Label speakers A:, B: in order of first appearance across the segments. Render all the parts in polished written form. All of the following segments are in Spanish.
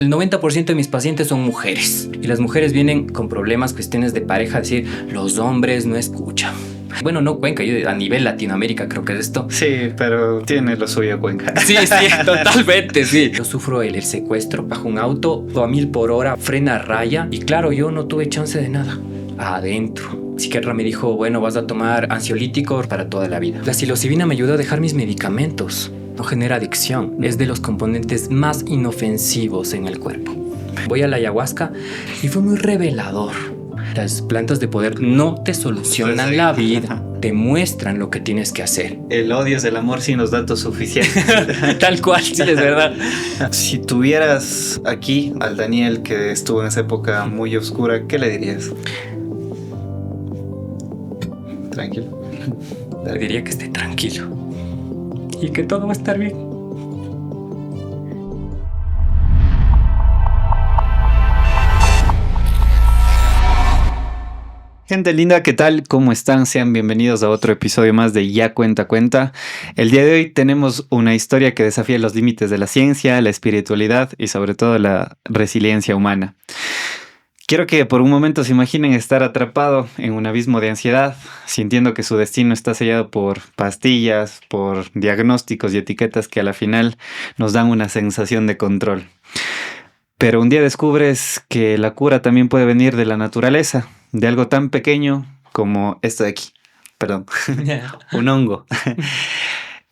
A: El 90% de mis pacientes son mujeres y las mujeres vienen con problemas, cuestiones de pareja, decir, los hombres no escuchan. Bueno, no Cuenca, yo a nivel Latinoamérica creo que es esto.
B: Sí, pero tiene lo suyo Cuenca.
A: Sí, totalmente, sí. Yo sufro el secuestro bajo un auto a 1000 por hora, frena a raya y claro, yo no tuve chance de nada. Adentro. Psiquiatra me dijo, bueno, vas a tomar ansiolítico para toda la vida. La psilocibina me ayudó a dejar mis medicamentos. No genera adicción. Es de los componentes más inofensivos en el cuerpo. Voy a la ayahuasca y fue muy revelador. Las plantas de poder no te solucionan la vida, te muestran lo que tienes que hacer.
B: El odio es el amor sin los datos suficientes.
A: Tal cual, sí, es verdad.
B: Si tuvieras aquí al Daniel que estuvo en esa época muy oscura, ¿qué le dirías? Tranquilo.
A: Le diría que esté tranquilo y que todo va a estar bien.
B: Gente linda, ¿qué tal? ¿Cómo están? Sean bienvenidos a otro episodio más de Ya Cuenta Cuenta. El día de hoy tenemos una historia que desafía los límites de la ciencia, la espiritualidad y sobre todo la resiliencia humana. Quiero que por un momento se imaginen estar atrapado en un abismo de ansiedad, sintiendo que su destino está sellado por pastillas, por diagnósticos y etiquetas que a la final nos dan una sensación de control. Pero un día descubres que la cura también puede venir de la naturaleza, de algo tan pequeño como esto de aquí. Perdón, un hongo.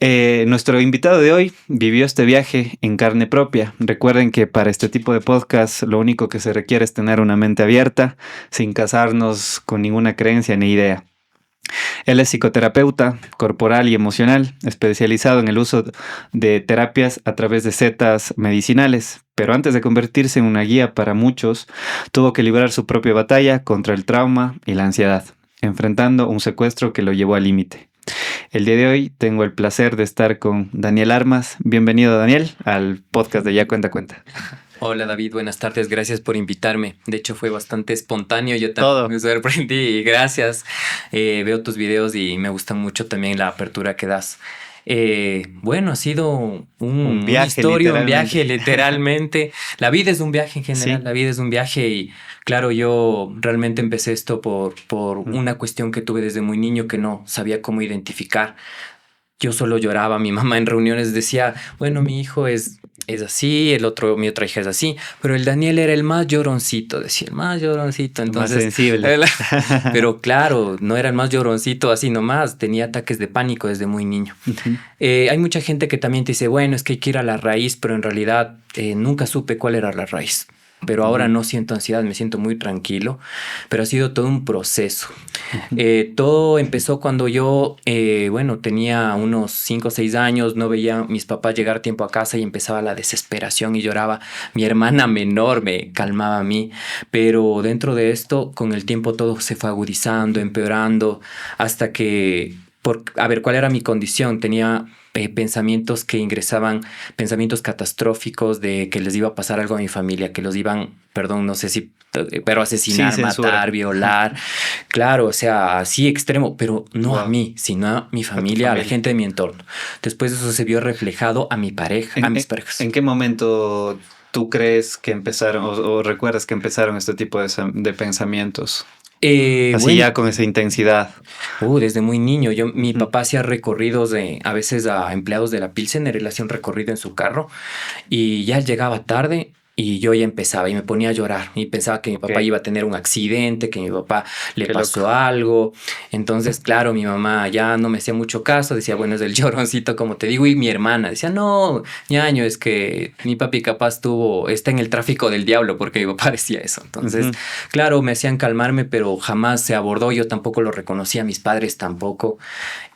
B: Nuestro invitado de hoy vivió este viaje en carne propia. Recuerden que para este tipo de podcast lo único que se requiere es tener una mente abierta, sin casarnos con ninguna creencia ni idea. Él es psicoterapeuta corporal y emocional, especializado en el uso de terapias a través de setas medicinales, pero antes de convertirse en una guía para muchos, tuvo que librar su propia batalla contra el trauma y la ansiedad, enfrentando un secuestro que lo llevó al límite. El día de hoy tengo el placer de estar con Daniel Armas. Bienvenido, Daniel, al podcast de Ya Cuenta Cuenta.
A: Hola David, buenas tardes, gracias por invitarme. De hecho fue bastante espontáneo, yo
B: Todo.
A: también me sorprendí, gracias. Veo tus videos y me gusta mucho también la apertura que das. Bueno, ha sido
B: Un viaje,
A: un viaje literalmente. La vida es un viaje en general, sí. La vida es un viaje y claro, yo realmente empecé esto por una cuestión que tuve desde muy niño que no sabía cómo identificar. Yo solo lloraba, mi mamá en reuniones decía, bueno, mi hijo es así, mi otra hija es así, pero el Daniel era el más lloroncito, decía, el más lloroncito. Entonces,
B: más sensible.
A: Pero claro, no era el más lloroncito así nomás, tenía ataques de pánico desde muy niño. Uh-huh. Hay mucha gente que también te dice, bueno, es que hay que ir a la raíz, pero en realidad nunca supe cuál era la raíz. Pero ahora no siento ansiedad, me siento muy tranquilo, pero ha sido todo un proceso. Todo empezó cuando yo, tenía unos 5 o 6 años, no veía a mis papás llegar tiempo a casa y empezaba la desesperación y lloraba. Mi hermana menor me calmaba a mí, pero dentro de esto, con el tiempo todo se fue agudizando, empeorando, hasta que, a ver, ¿cuál era mi condición? Tenía pensamientos que ingresaban, pensamientos catastróficos de que les iba a pasar algo a mi familia, que los iban, perdón, no sé si, pero asesinar, sí, matar, violar. Claro, o sea, así extremo, pero no a mí, sino a mi familia, a la gente de mi entorno. Después eso se vio reflejado a mi pareja, a mis parejas.
B: ¿En qué momento tú crees que empezaron o recuerdas que empezaron este tipo de pensamientos? Así ya con esa intensidad.
A: Desde muy niño. Mi papá hacía recorridos a veces a empleados de la Pilsener, él hacía un recorrido en su carro y ya llegaba tarde y yo ya empezaba y me ponía a llorar y pensaba que mi papá iba a tener un accidente, que mi papá le pasó algo. Entonces, claro, mi mamá ya no me hacía mucho caso, decía, bueno, es el lloroncito, como te digo, y mi hermana decía, no, ñaño, es que mi papi capaz está en el tráfico del diablo, porque mi papá decía eso. Entonces, claro, me hacían calmarme, pero jamás se abordó, yo tampoco lo reconocía, mis padres tampoco.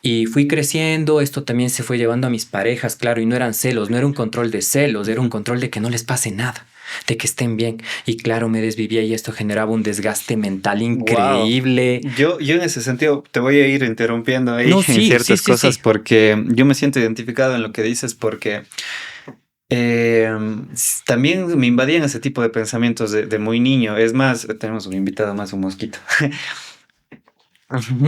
A: Y fui creciendo, esto también se fue llevando a mis parejas, claro, y no eran celos, no era un control de celos, era un control de que no les pase nada, de que estén bien. Y claro, me desvivía y esto generaba un desgaste mental increíble.
B: Yo en ese sentido te voy a ir interrumpiendo ahí en ciertas cosas. Porque yo me siento identificado en lo que dices porque también me invadían ese tipo de pensamientos de muy niño. Es más, tenemos un invitado más, un mosquito.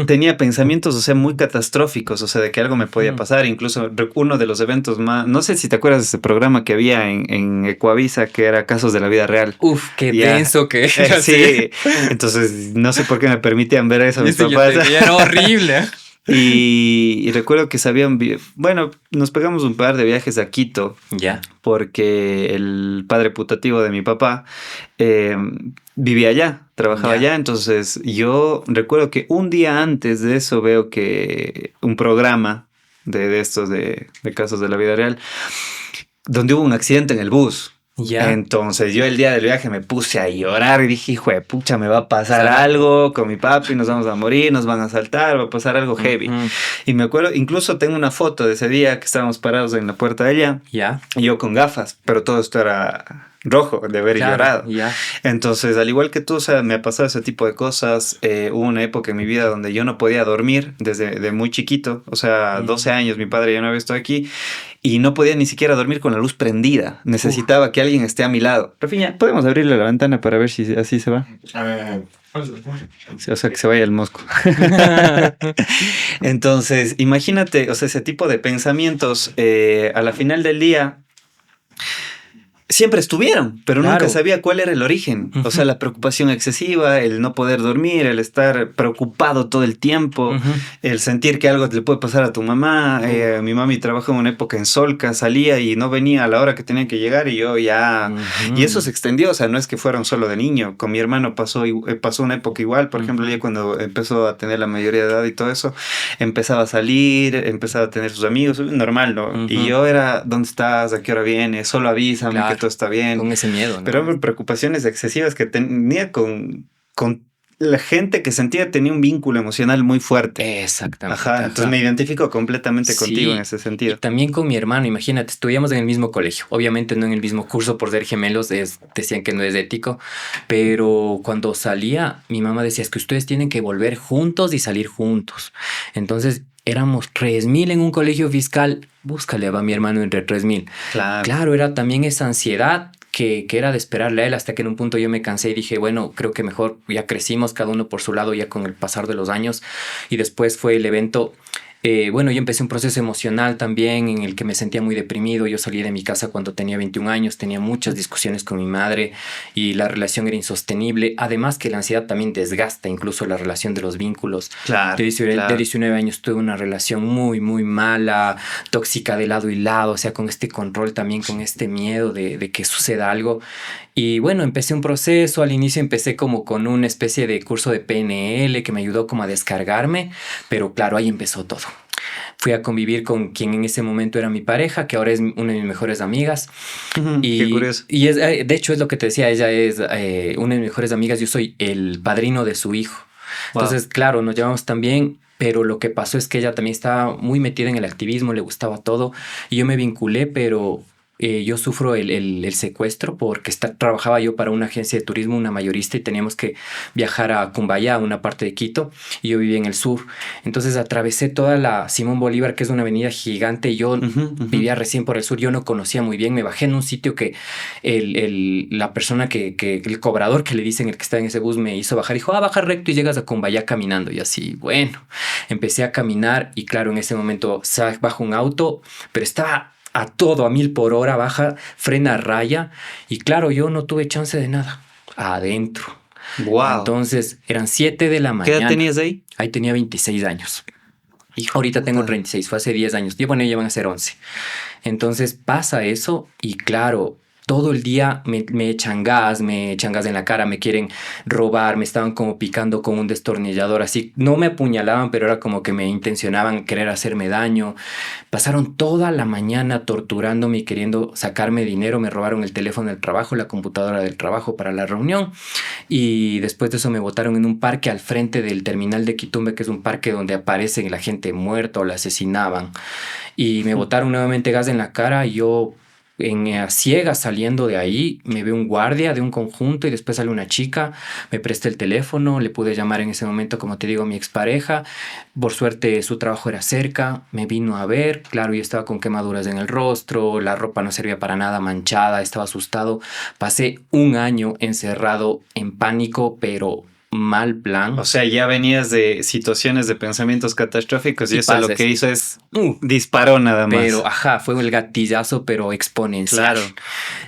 B: tenía pensamientos, o sea, muy catastróficos, o sea, de que algo me podía pasar. Incluso uno de los eventos más, no sé si te acuerdas de ese programa que había en Ecuavisa, que era Casos de la Vida Real.
A: Uf, qué
B: Ya,
A: denso que era, sí.
B: sí, entonces no sé por qué me permitían ver eso a mis
A: Eso yo
B: papás.
A: te veía, era horrible.
B: Y recuerdo que sabían, bueno, nos pegamos un par de viajes a Quito
A: Ya.
B: porque el padre putativo de mi papá eh, vivía allá, trabajaba
A: Ya.
B: allá. Entonces yo recuerdo que un día antes de eso veo que un programa de estos de casos de la vida real, donde hubo un accidente en el bus.
A: Ya.
B: Entonces yo el día del viaje me puse a llorar y dije, hijo de pucha, me va a pasar
A: Sara.
B: algo con mi papi, nos vamos a morir, nos van a asaltar, va a pasar algo heavy. Y me acuerdo, incluso tengo una foto de ese día que estábamos parados en la puerta de ella,
A: Ya.
B: y yo con gafas, pero todo esto era rojo de haber
A: Claro,
B: llorado.
A: ya.
B: Entonces, al igual que tú, o sea, me ha pasado ese tipo de cosas. Hubo una época en mi vida donde yo no podía dormir desde de muy chiquito, o sea, 12 años, mi padre ya no había estado aquí, y no podía ni siquiera dormir con la luz prendida. Necesitaba que alguien esté a mi lado. Rafiña, ¿podemos abrirle la ventana para ver si así se va? O sea, que se vaya el mosco. Entonces, imagínate, o sea, ese tipo de pensamientos a la final del día siempre estuvieron, pero
A: Claro.
B: nunca sabía cuál era el origen. O sea, la preocupación excesiva, el no poder dormir, el estar preocupado todo el tiempo, el sentir que algo le puede pasar a tu mamá. Mi mami trabajó en una época en Solca, salía y no venía a la hora que tenía que llegar y yo ya... Y eso se extendió, o sea, no es que fueron solo de niño. Con mi hermano pasó una época igual. Por ejemplo, ya cuando empezó a tener la mayoría de edad y todo eso, empezaba a salir, empezaba a tener sus amigos, normal, ¿no? Y yo era, ¿dónde estás? ¿A qué hora vienes? Solo avísame, claro, que todo está bien.
A: Con ese miedo, ¿no?
B: Pero preocupaciones excesivas que tenía con la gente que sentía, tenía un vínculo emocional muy fuerte.
A: Exactamente.
B: Ajá, entonces me identifico completamente contigo en ese sentido.
A: Y también con mi hermano, imagínate, estudiamos en el mismo colegio, obviamente no en el mismo curso por ser gemelos, decían que no es ético, pero cuando salía, mi mamá decía, es que ustedes tienen que volver juntos y salir juntos. Entonces éramos 3.000 en un colegio fiscal, búscale va mi hermano entre 3.000. Claro, era también esa ansiedad que era de esperarle a él, hasta que en un punto yo me cansé y dije, bueno, creo que mejor ya crecimos cada uno por su lado ya con el pasar de los años. Y después fue el evento. Bueno, yo empecé un proceso emocional también en el que me sentía muy deprimido. Yo salí de mi casa cuando tenía 21 años, tenía muchas discusiones con mi madre y la relación era insostenible. Además que la ansiedad también desgasta incluso la relación de los vínculos.
B: Claro,
A: de 19 años tuve una relación muy, muy mala, tóxica de lado y lado, o sea, con este control también, con este miedo de que suceda algo. Y bueno, empecé un proceso, al inicio empecé como con una especie de curso de PNL que me ayudó como a descargarme, pero claro, ahí empezó todo. Fui a convivir con quien en ese momento era mi pareja, que ahora es una de mis mejores amigas.
B: Qué curioso.
A: Y es, de hecho es lo que te decía, ella es una de mis mejores amigas, yo soy el padrino de su hijo. Wow. Entonces, claro, nos llevamos tan bien, pero lo que pasó es que ella también estaba muy metida en el activismo, le gustaba todo, y yo me vinculé, pero... yo sufro el secuestro porque trabajaba yo para una agencia de turismo, una mayorista, y teníamos que viajar a Cumbaya, una parte de Quito, y yo vivía en el sur. Entonces atravesé toda la Simón Bolívar, que es una avenida gigante, y yo vivía recién por el sur, yo no conocía muy bien, me bajé en un sitio que la persona el cobrador que le dicen, el que está en ese bus, me hizo bajar, dijo, baja recto y llegas a Cumbaya caminando, y así, bueno, empecé a caminar, y claro, en ese momento bajo un auto, pero estaba... a todo, a 1000 por hora, baja, frena a raya. Y claro, yo no tuve chance de nada. Adentro.
B: Wow.
A: Entonces, eran 7 de la mañana.
B: ¿Qué edad tenías ahí?
A: Ahí tenía 26 años. Hijo, ahorita tengo 36, fue hace 10 años. Bueno, ya van a ser 11. Entonces pasa eso y claro... todo el día me echan gas en la cara, me quieren robar, me estaban como picando con un destornillador, así, no me apuñalaban, pero era como que me intencionaban querer hacerme daño. Pasaron toda la mañana torturándome y queriendo sacarme dinero, me robaron el teléfono del trabajo, la computadora del trabajo para la reunión, y después de eso me botaron en un parque al frente del terminal de Quitumbe, que es un parque donde aparece la gente muerta o la asesinaban, y me botaron nuevamente gas en la cara, y yo... a ciegas saliendo de ahí, me ve un guardia de un conjunto y después sale una chica, me presta el teléfono, le pude llamar en ese momento, como te digo, a mi expareja. Por suerte su trabajo era cerca, me vino a ver, claro, yo estaba con quemaduras en el rostro, la ropa no servía para nada, manchada, estaba asustado. Pasé un año encerrado en pánico, pero mal plan.
B: O sea, ya venías de situaciones de pensamientos catastróficos y eso lo que hizo es disparó nada más.
A: Pero, fue el gatillazo, pero exponencial.
B: Claro.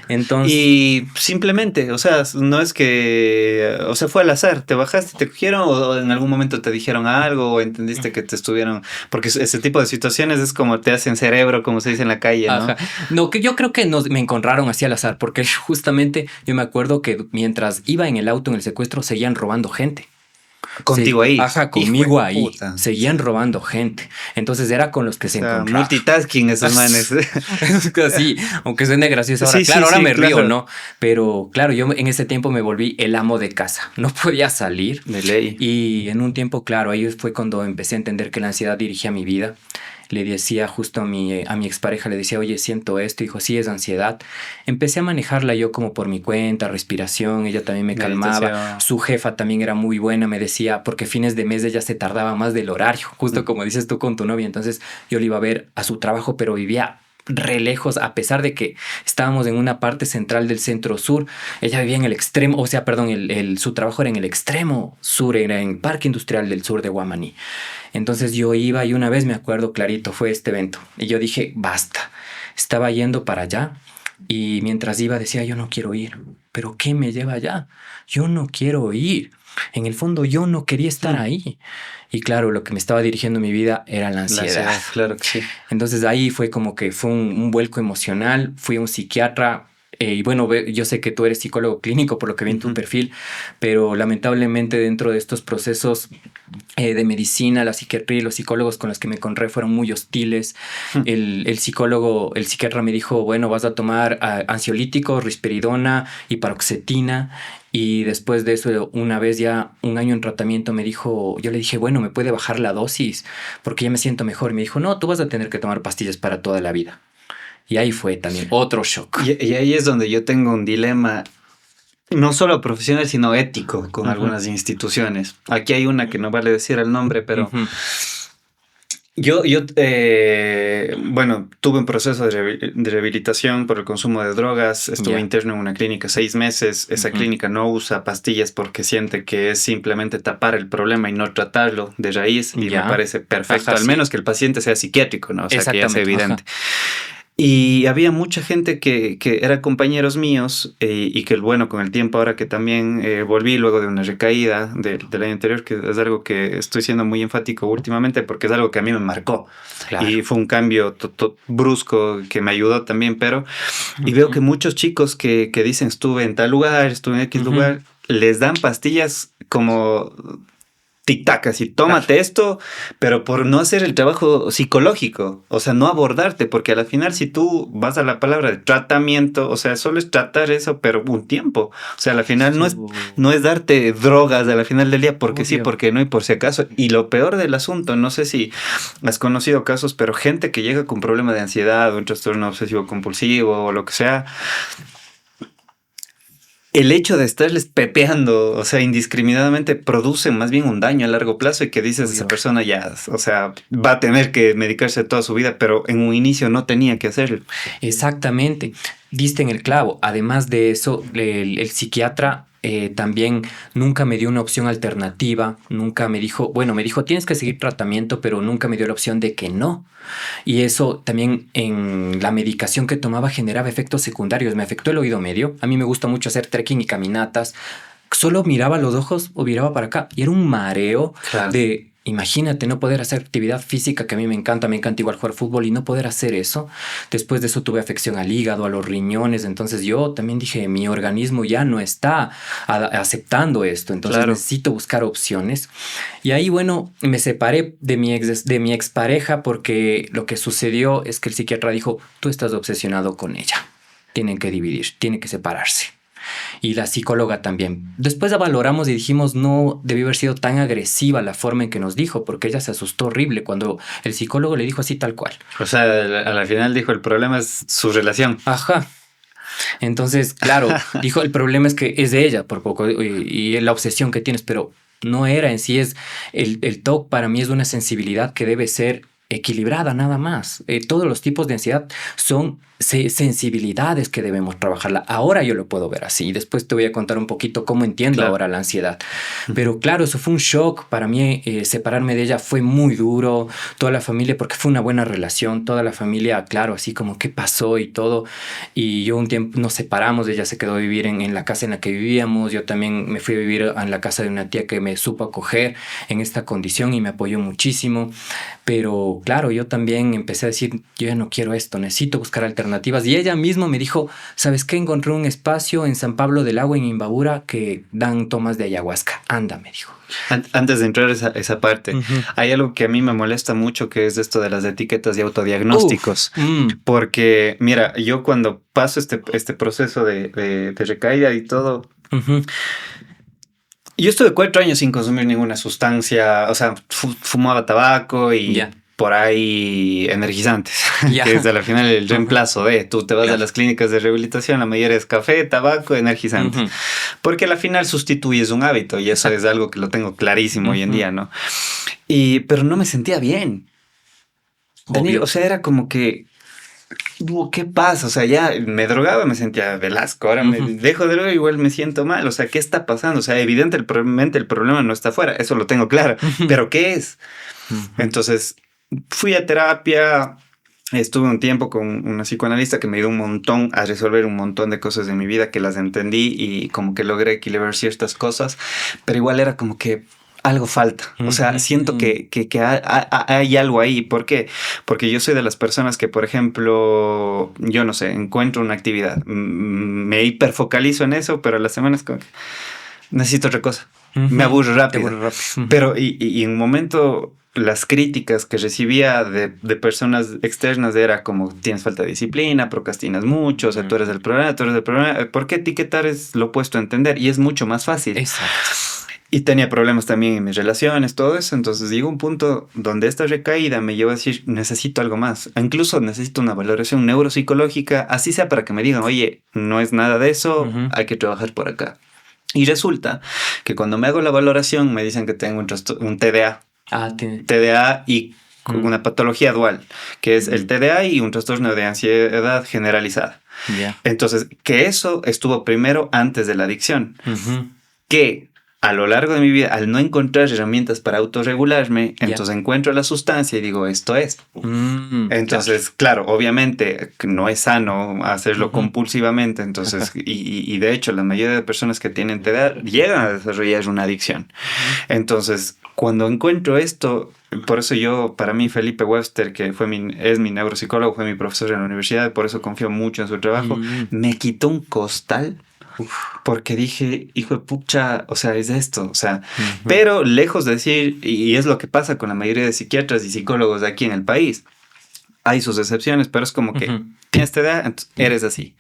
A: Entonces...
B: Y simplemente, o sea, no es que, o sea, fue al azar, te bajaste, te cogieron o en algún momento te dijeron algo o entendiste que te estuvieron, porque ese tipo de situaciones es como te hacen cerebro, como se dice en la calle, ¿no?
A: No, que yo creo que me encontraron así al azar, porque justamente yo me acuerdo que mientras iba en el auto en el secuestro seguían robando gente.
B: Contigo ahí.
A: Conmigo ahí. Puta. Seguían robando gente. Entonces era con los que se encontraban.
B: Multitasking esos manes.
A: Sí, aunque suene gracioso ahora. Claro, ahora me río, ¿no? Pero claro, yo en ese tiempo me volví el amo de casa. No podía salir.
B: De ley.
A: Y en un tiempo, claro, ahí fue cuando empecé a entender que la ansiedad dirigía mi vida. Le decía justo a mi expareja, le decía, oye, siento esto. Dijo, sí, es ansiedad. Empecé a manejarla yo como por mi cuenta, respiración. Ella también me calmaba. Su jefa también era muy buena, me decía, porque fines de mes ella se tardaba más del horario, justo como dices tú con tu novia. Entonces yo le iba a ver a su trabajo, pero vivía re lejos, a pesar de que estábamos en una parte central del centro sur. Ella vivía en el extremo, o sea, perdón, su trabajo era en el extremo sur, era en Parque Industrial del Sur de Guamaní. Entonces yo iba y una vez me acuerdo clarito, fue este evento. Y yo dije, basta. Estaba yendo para allá y mientras iba decía, yo no quiero ir. ¿Pero qué me lleva allá? Yo no quiero ir. En el fondo yo no quería estar ahí. Y claro, lo que me estaba dirigiendo mi vida era la ansiedad.
B: Claro que sí.
A: Entonces ahí fue como que fue un vuelco emocional. Fui a un psiquiatra. Y bueno, yo sé que tú eres psicólogo clínico por lo que vi en tu perfil, pero lamentablemente dentro de estos procesos de medicina, la psiquiatría y los psicólogos con los que me encontré fueron muy hostiles. El psiquiatra me dijo, bueno, vas a tomar ansiolíticos, risperidona y paroxetina. Y después de eso, una vez ya un año en tratamiento, me dijo, yo le dije, bueno, ¿me puede bajar la dosis? Porque ya me siento mejor. Y me dijo, no, tú vas a tener que tomar pastillas para toda la vida. Y ahí fue también otro shock.
B: Y ahí es donde yo tengo un dilema, no solo profesional, sino ético con algunas instituciones. Aquí hay una que no vale decir el nombre, pero yo bueno, tuve un proceso de rehabilitación por el consumo de drogas. Estuve interno en una clínica 6 meses. Esa clínica no usa pastillas porque siente que es simplemente tapar el problema y no tratarlo de raíz. Y me parece perfecto, al menos que el paciente sea psiquiátrico, ¿no? O sea, que ya sea evidente. Y había mucha gente que eran compañeros míos y que, bueno, con el tiempo ahora que también volví luego de una recaída del año anterior, que es algo que estoy siendo muy enfático últimamente porque es algo que a mí me marcó. Claro. Y fue un cambio brusco que me ayudó también, pero... Y veo que muchos chicos que dicen estuve en tal lugar, estuve en X lugar, les dan pastillas como... tic-tac, así, tómate esto, pero por no hacer el trabajo psicológico, o sea, no abordarte, porque al final si tú vas a la palabra de tratamiento, o sea, solo es tratar eso, pero un tiempo, o sea, al final no es darte drogas al final del día, porque sí, porque no y por si acaso, y lo peor del asunto, no sé si has conocido casos, pero gente que llega con problema de ansiedad, un trastorno obsesivo compulsivo o lo que sea, el hecho de estarles pepeando, o sea, indiscriminadamente, produce más bien un daño a largo plazo y que dices, esa persona ya, o sea, va a tener que medicarse toda su vida, pero en un inicio no tenía que hacerlo.
A: Exactamente. Diste en el clavo. Además de eso, el psiquiatra también nunca me dio una opción alternativa, nunca me dijo, tienes que seguir tratamiento, pero nunca me dio la opción de que no. Y eso también en la medicación que tomaba generaba efectos secundarios. Me afectó el oído medio. A mí me gusta mucho hacer trekking y caminatas. Solo miraba los ojos o miraba para acá y era un mareo de... Imagínate no poder hacer actividad física, que a mí me encanta igual jugar fútbol y no poder hacer eso. Después de eso tuve afección al hígado, a los riñones. Entonces yo también dije, mi organismo ya no está aceptando esto. Entonces necesito buscar opciones. Y ahí, bueno, me separé de mi expareja porque lo que sucedió es que el psiquiatra dijo, tú estás obsesionado con ella. Tienen que dividir, tienen que separarse. Y la psicóloga también. Después la valoramos y dijimos, no debió haber sido tan agresiva la forma en que nos dijo, porque ella se asustó horrible cuando el psicólogo le dijo así tal cual.
B: O sea, a la final dijo, el problema es su relación.
A: Ajá. Entonces, claro, dijo, el problema es que es de ella por poco y la obsesión que tienes, pero no era en sí, es el TOC para mí es una sensibilidad que debe ser equilibrada nada más. Todos los tipos de ansiedad son sensibilidades que debemos trabajarla. Ahora yo lo puedo ver así. Después te voy a contar un poquito cómo entiendo ahora la ansiedad. Pero claro, eso fue un shock para mí. Separarme de ella fue muy duro. Toda la familia, porque fue una buena relación, toda la familia, claro, así como qué pasó y todo. Y yo un tiempo nos separamos. Ella se quedó a vivir en la casa en la que vivíamos. Yo también me fui a vivir en la casa de una tía que me supo acoger en esta condición y me apoyó muchísimo. Pero claro, yo también empecé a decir, yo ya no quiero esto, necesito buscar alternativas. Y ella misma me dijo, ¿sabes qué? Encontré un espacio en San Pablo del Agua, en Imbabura, que dan tomas de ayahuasca. Anda, me dijo.
B: Antes de entrar a esa parte, hay algo que a mí me molesta mucho, que es esto de las etiquetas y autodiagnósticos. Porque, mira, yo cuando paso este proceso de recaída y todo... Yo estuve 4 años sin consumir ninguna sustancia, o sea, fumaba tabaco y por ahí energizantes, que es al final el reemplazo de, tú te vas a las clínicas de rehabilitación, la mayoría es café, tabaco, energizantes, porque al final sustituyes un hábito y eso es algo que lo tengo clarísimo hoy en día, ¿no? Pero no me sentía bien. Daniel, o sea, era como que, ¿qué pasa? O sea, ya me drogaba, me sentía Velasco, ahora me dejo de droga, igual me siento mal. O sea, ¿qué está pasando? O sea, evidentemente el problema no está afuera, eso lo tengo claro, pero ¿qué es? Entonces, fui a terapia, estuve un tiempo con una psicoanalista que me ayudó un montón a resolver un montón de cosas de mi vida que las entendí y como que logré equilibrar ciertas cosas, pero igual era como que algo falta. O sea, siento que hay algo ahí. ¿Por qué? Porque yo soy de las personas que, por ejemplo, yo no sé, encuentro una actividad, me hiperfocalizo en eso, pero a las semanas como que necesito otra cosa. Me aburro rápido. Pero y en un momento las críticas que recibía de personas externas era como tienes falta de disciplina, procrastinas mucho, o sea, tú eres el problema. ¿Por qué etiquetar es lo opuesto a entender? Y es mucho más fácil.
A: Exacto.
B: Y tenía problemas también en mis relaciones, todo eso. Entonces llegó un punto donde esta recaída me llevó a decir, necesito algo más. Incluso necesito una valoración neuropsicológica, así sea para que me digan, oye, no es nada de eso, hay que trabajar por acá. Y resulta que cuando me hago la valoración me dicen que tengo un TDA. TDA y una patología dual, que es el TDA y un trastorno de ansiedad generalizada. Entonces, que eso estuvo primero antes de la adicción. Que a lo largo de mi vida, al no encontrar herramientas para autorregularme, entonces encuentro la sustancia y digo, esto es. Entonces, claro, obviamente no es sano hacerlo compulsivamente. Entonces, y de hecho, la mayoría de personas que tienen TDA llegan a desarrollar una adicción. Entonces, cuando encuentro esto, por eso para mí, Felipe Webster, que es mi neuropsicólogo, fue mi profesor en la universidad, por eso confío mucho en su trabajo, me quitó un costal. Porque dije, hijo de pucha, o sea, es esto, o sea, pero lejos de decir, y es lo que pasa con la mayoría de psiquiatras y psicólogos de aquí en el país, hay sus excepciones, pero es como que tienes esta edad, entonces eres así.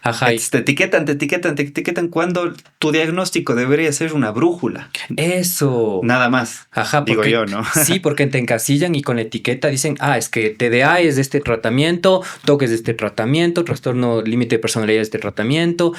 B: Ajá. Te etiquetan cuando tu diagnóstico debería ser una brújula.
A: Eso.
B: Nada más.
A: Ajá,
B: digo yo, ¿no?
A: Sí, porque te encasillan y con la etiqueta dicen, es que TDA es de este tratamiento, TOC es de este tratamiento, trastorno límite de personalidad es de este tratamiento,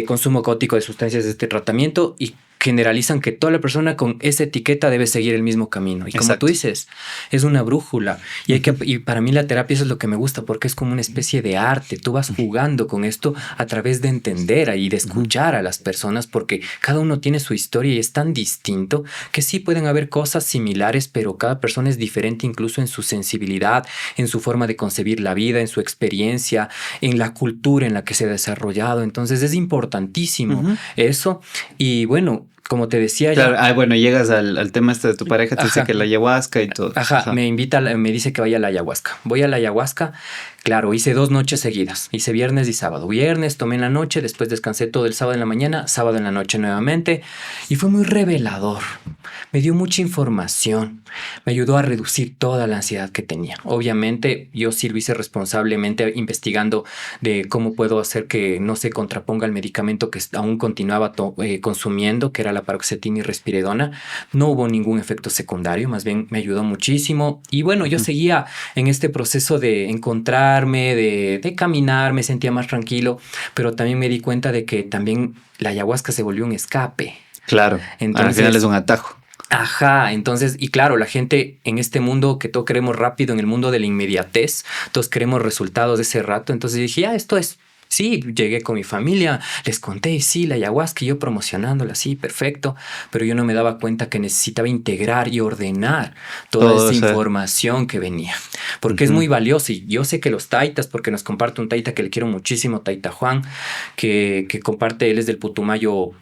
A: consumo caótico de sustancias es de este tratamiento, y generalizan que toda la persona con esa etiqueta debe seguir el mismo camino. Y como tú dices, es una brújula. Y para mí la terapia eso es lo que me gusta, porque es como una especie de arte. Tú vas jugando con esto a través de entender y de escuchar a las personas, porque cada uno tiene su historia y es tan distinto que sí pueden haber cosas similares, pero cada persona es diferente incluso en su sensibilidad, en su forma de concebir la vida, en su experiencia, en la cultura en la que se ha desarrollado. Entonces es importantísimo eso. Y bueno, como te decía...
B: Claro, bueno, llegas al tema este de tu pareja, te dice que la ayahuasca y todo.
A: Me dice que vaya a la ayahuasca. Voy a la ayahuasca, claro, hice 2 noches seguidas. Hice viernes y sábado. Viernes tomé en la noche, después descansé todo el sábado en la mañana, sábado en la noche nuevamente. Y fue muy revelador. Me dio mucha información. Me ayudó a reducir toda la ansiedad que tenía. Obviamente, yo sí lo hice responsablemente investigando de cómo puedo hacer que no se contraponga el medicamento que aún continuaba consumiendo, que era la paroxetina y risperidona. No hubo ningún efecto secundario, más bien me ayudó muchísimo. Y bueno, yo seguía en este proceso de encontrarme, de caminar, me sentía más tranquilo, pero también me di cuenta de que también la ayahuasca se volvió un escape.
B: Claro, entonces, al final es un atajo.
A: Ajá, entonces, y claro, la gente en este mundo que todos queremos rápido, en el mundo de la inmediatez, todos queremos resultados de ese rato, entonces dije, ya, esto es. Sí, llegué con mi familia, les conté, y sí, la ayahuasca, y yo promocionándola, sí, perfecto, pero yo no me daba cuenta que necesitaba integrar y ordenar toda
B: Todo
A: esa
B: ese...
A: información que venía, porque es
B: Ujú.
A: muy valioso, y yo sé que los taitas, porque nos comparte un taita que le quiero muchísimo, Taita Juan, que comparte, él es del Putumayo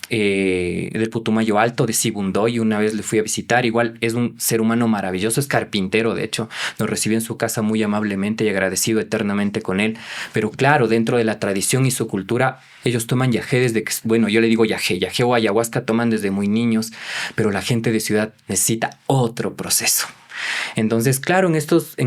A: Alto, de Sibundoy, y una vez le fui a visitar, igual es un ser humano maravilloso, es carpintero, de hecho, nos recibió en su casa muy amablemente y agradecido eternamente con él, pero claro, dentro de la tradición y su cultura, ellos toman yagé desde que, bueno, yo le digo yagé o ayahuasca toman desde muy niños, pero la gente de ciudad necesita otro proceso. Entonces, claro, en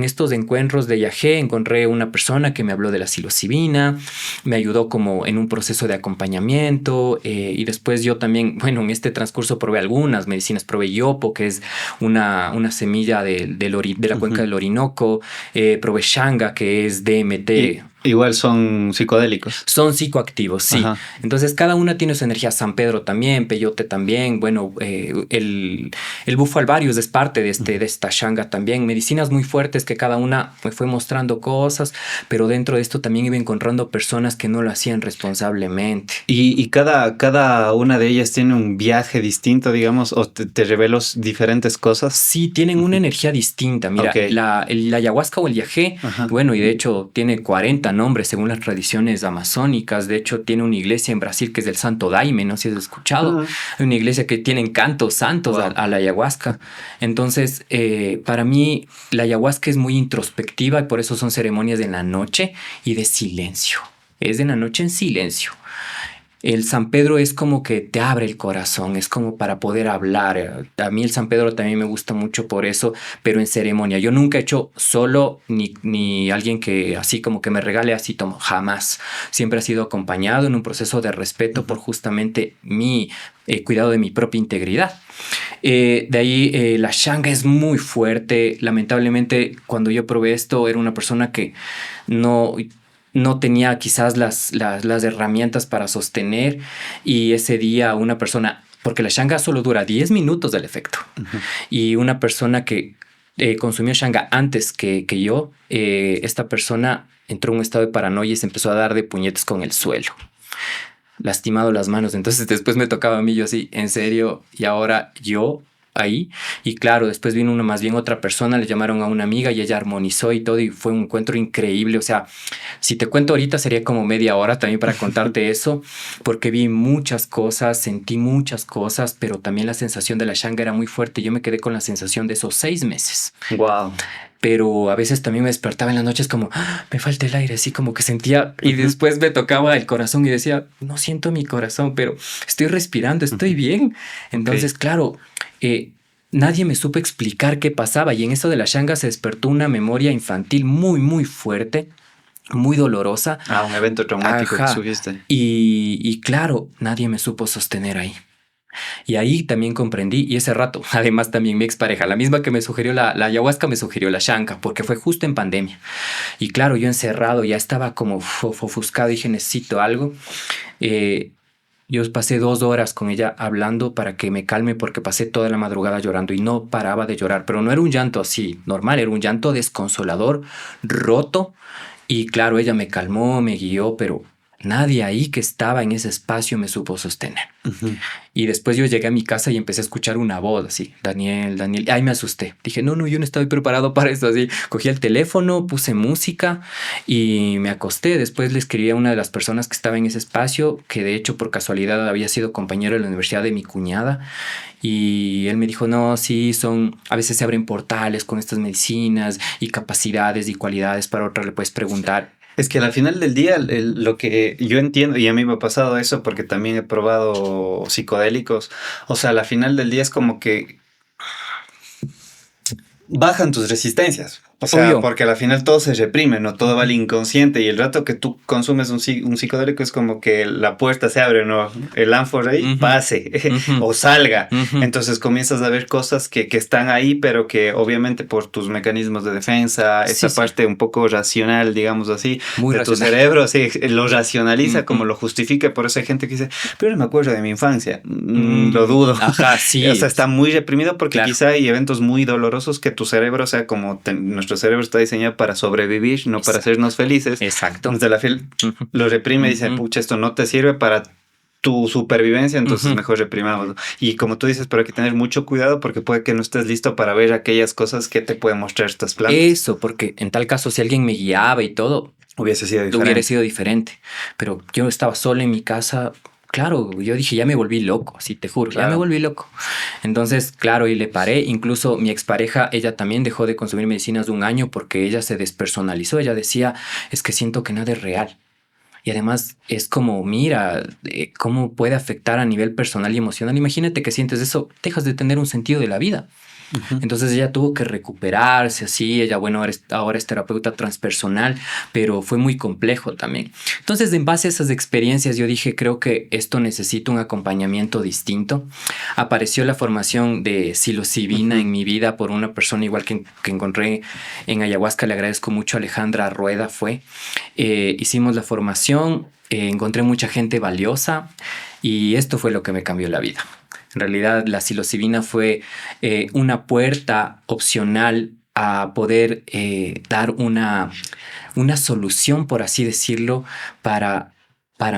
A: estos encuentros de Yagé encontré una persona que me habló de la psilocibina, me ayudó como en un proceso de acompañamiento y después yo también, bueno, en este transcurso probé algunas medicinas, probé yopo, que es una semilla de la cuenca
B: Ujú.
A: del Orinoco, probé shanga, que es
B: Y
A: DMT.
B: igual son psicodélicos.
A: Son psicoactivos, sí.
B: Ajá.
A: Entonces cada una tiene su energía. San Pedro también, Peyote también. Bueno, el bufo alvarius es parte de esta shanga también. Medicinas muy fuertes que cada una me fue mostrando cosas, pero dentro de esto también iba encontrando personas que no lo hacían responsablemente.
B: Y cada una de ellas tiene un viaje distinto, digamos, o te reveló diferentes cosas.
A: Sí, tienen una
B: Ujú.
A: energía distinta.
B: Ok.
A: Mira, la ayahuasca o el yagé,
B: Ajá.
A: bueno, y de hecho tiene 40 nombres según las tradiciones amazónicas. De hecho, tiene una iglesia en Brasil que es del Santo Daime, no sé si has escuchado.
B: Ah,
A: Hay una iglesia que tienen cantos santos a,
B: wow.
A: a la ayahuasca. Entonces, para mí, la ayahuasca es muy introspectiva y por eso son ceremonias de la noche y de silencio. Es de la noche en silencio. El San Pedro es como que te abre el corazón, es como para poder hablar. A mí el San Pedro también me gusta mucho por eso, pero en ceremonia. Yo nunca he hecho solo ni alguien que así como que me regale así tomo, jamás. Siempre ha sido acompañado en un proceso de respeto por
B: Ujú.
A: justamente mi cuidado de mi propia integridad. De ahí la shanga es muy fuerte. Lamentablemente, cuando yo probé esto, era una persona que no, no tenía quizás las herramientas para sostener y ese día una persona, porque la shanga solo dura 10 minutos del efecto,
B: Ujú.
A: y una persona que consumió shanga antes que yo, esta persona entró en un estado de paranoia y se empezó a dar de puñetes con el suelo, lastimado las manos. Entonces después me tocaba a mí, yo así, en serio, y ahora yo ahí. Y claro, después vino una más bien otra persona, le llamaron a una amiga y ella armonizó y todo y fue un encuentro increíble. O sea, si te cuento ahorita sería como media hora también para contarte eso, porque vi muchas cosas, sentí muchas cosas, pero también la sensación de la shanga era muy fuerte. Yo me quedé con la sensación de esos 6 meses,
B: Wow.
A: pero a veces también me despertaba en las noches como, "Ah, me falta el aire", así como que sentía, y
B: Ujú.
A: después me tocaba el corazón y decía, no siento mi corazón, pero estoy respirando, estoy
B: Ujú.
A: bien.
B: Ok.
A: Entonces, claro, nadie me supo explicar qué pasaba y en eso de la shanga se despertó una memoria infantil muy, muy fuerte, muy dolorosa.
B: Ah, un evento traumático que
A: Ajá.
B: subiste.
A: Y claro, nadie me supo sostener ahí. Y ahí también comprendí, y ese rato, además también mi expareja, la misma que me sugirió la ayahuasca, me sugirió la shanka, porque fue justo en pandemia. Y claro, yo encerrado, ya estaba como ofuscado, dije, necesito algo. Eh, yo pasé 2 horas con ella hablando para que me calme porque pasé toda la madrugada llorando y no paraba de llorar, pero no era un llanto así normal, era un llanto desconsolador, roto. Y claro, ella me calmó, me guió, pero nadie ahí que estaba en ese espacio me supo sostener.
B: Ujú.
A: Y después yo llegué a mi casa y empecé a escuchar una voz así, Daniel, Daniel. Ahí me asusté. Dije, no, no, yo no estaba preparado para esto. Así, cogí el teléfono, puse música y me acosté. Después le escribí a una de las personas que estaba en ese espacio, que de hecho por casualidad había sido compañero de la universidad de mi cuñada. Y él me dijo, no, sí, a veces se abren portales con estas medicinas y capacidades y cualidades para otra, le puedes preguntar.
B: Es que al final del día, lo que yo entiendo, y a mí me ha pasado eso porque también he probado psicodélicos, o sea, al final del día es como que bajan tus resistencias. O sea,
A: Obvio.
B: porque al final todo se reprime, ¿no? Todo va al inconsciente y el rato que tú consumes un psicodélico es como que la puerta se abre, ¿no? El ánfora ahí pase o salga. Entonces comienzas a ver cosas que están ahí, pero que obviamente por tus mecanismos de defensa, esa parte un poco racional, digamos así,
A: Muy
B: de tu
A: racional.
B: cerebro, sí, lo racionaliza como lo justifica. Por eso hay gente que dice, pero no me acuerdo de mi infancia. Lo dudo.
A: Ajá, sí.
B: O sea, está muy reprimido porque
A: Claro.
B: quizá hay eventos muy dolorosos que tu cerebro, o sea, como nuestro cerebro está diseñado para sobrevivir, no para hacernos felices.
A: Exacto.
B: Entonces la fiel lo reprime y dice, pucha, esto no te sirve para tu supervivencia, entonces mejor reprimamos. Y como tú dices, pero hay que tener mucho cuidado porque puede que no estés listo para ver aquellas cosas que te pueden mostrar estas plantas.
A: Eso, porque en tal caso, si alguien me guiaba y todo,
B: hubiese sido diferente.
A: Hubiera sido diferente. Pero yo estaba solo en mi casa. Claro, yo dije, ya me volví loco, sí, te juro, ya me volví loco. Entonces, claro, y le paré. Incluso mi expareja, ella también dejó de consumir medicinas 1 año porque ella se despersonalizó. Ella decía, es que siento que nada es real. Y además es como, mira, cómo puede afectar a nivel personal y emocional. Imagínate que sientes eso, dejas de tener un sentido de la vida. Entonces ella tuvo que recuperarse así. Ella, bueno, ahora es terapeuta transpersonal, pero fue muy complejo también. Entonces, en base a esas experiencias, yo dije, creo que esto necesita un acompañamiento distinto. Apareció la formación de psilocibina en mi vida por una persona igual que encontré en ayahuasca. Le agradezco mucho a Alejandra Rueda. Hicimos la formación, encontré mucha gente valiosa y esto fue lo que me cambió la vida. En realidad, la psilocibina fue una puerta opcional a poder dar una solución, por así decirlo, para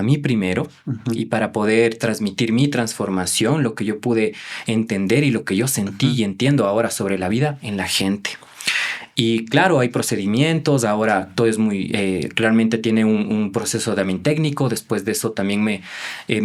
A: mí primero y para poder transmitir mi transformación, lo que yo pude entender y lo que yo sentí y entiendo ahora sobre la vida en la gente. Y claro, hay procedimientos, ahora todo es muy, realmente tiene un proceso también técnico. Después de eso también me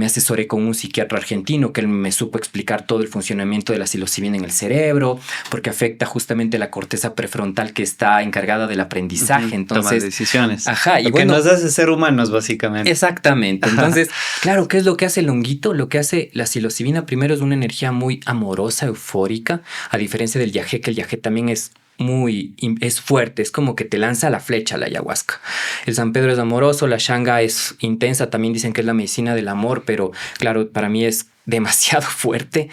A: asesoré con un psiquiatra argentino que él me supo explicar todo el funcionamiento de la psilocibina en el cerebro, porque afecta justamente la corteza prefrontal que está encargada del aprendizaje. Entonces,
B: toma decisiones.
A: Ajá.
B: Y lo bueno, que nos hace ser humanos, básicamente.
A: Exactamente. Entonces, claro, ¿qué es lo que hace el honguito? Lo que hace la psilocibina primero es una energía muy amorosa, eufórica, a diferencia del yagé, que el yagé también es fuerte, es como que te lanza la flecha la ayahuasca. El San Pedro es amoroso, la Shanga es intensa, también dicen que es la medicina del amor, pero claro, para mí es demasiado fuerte.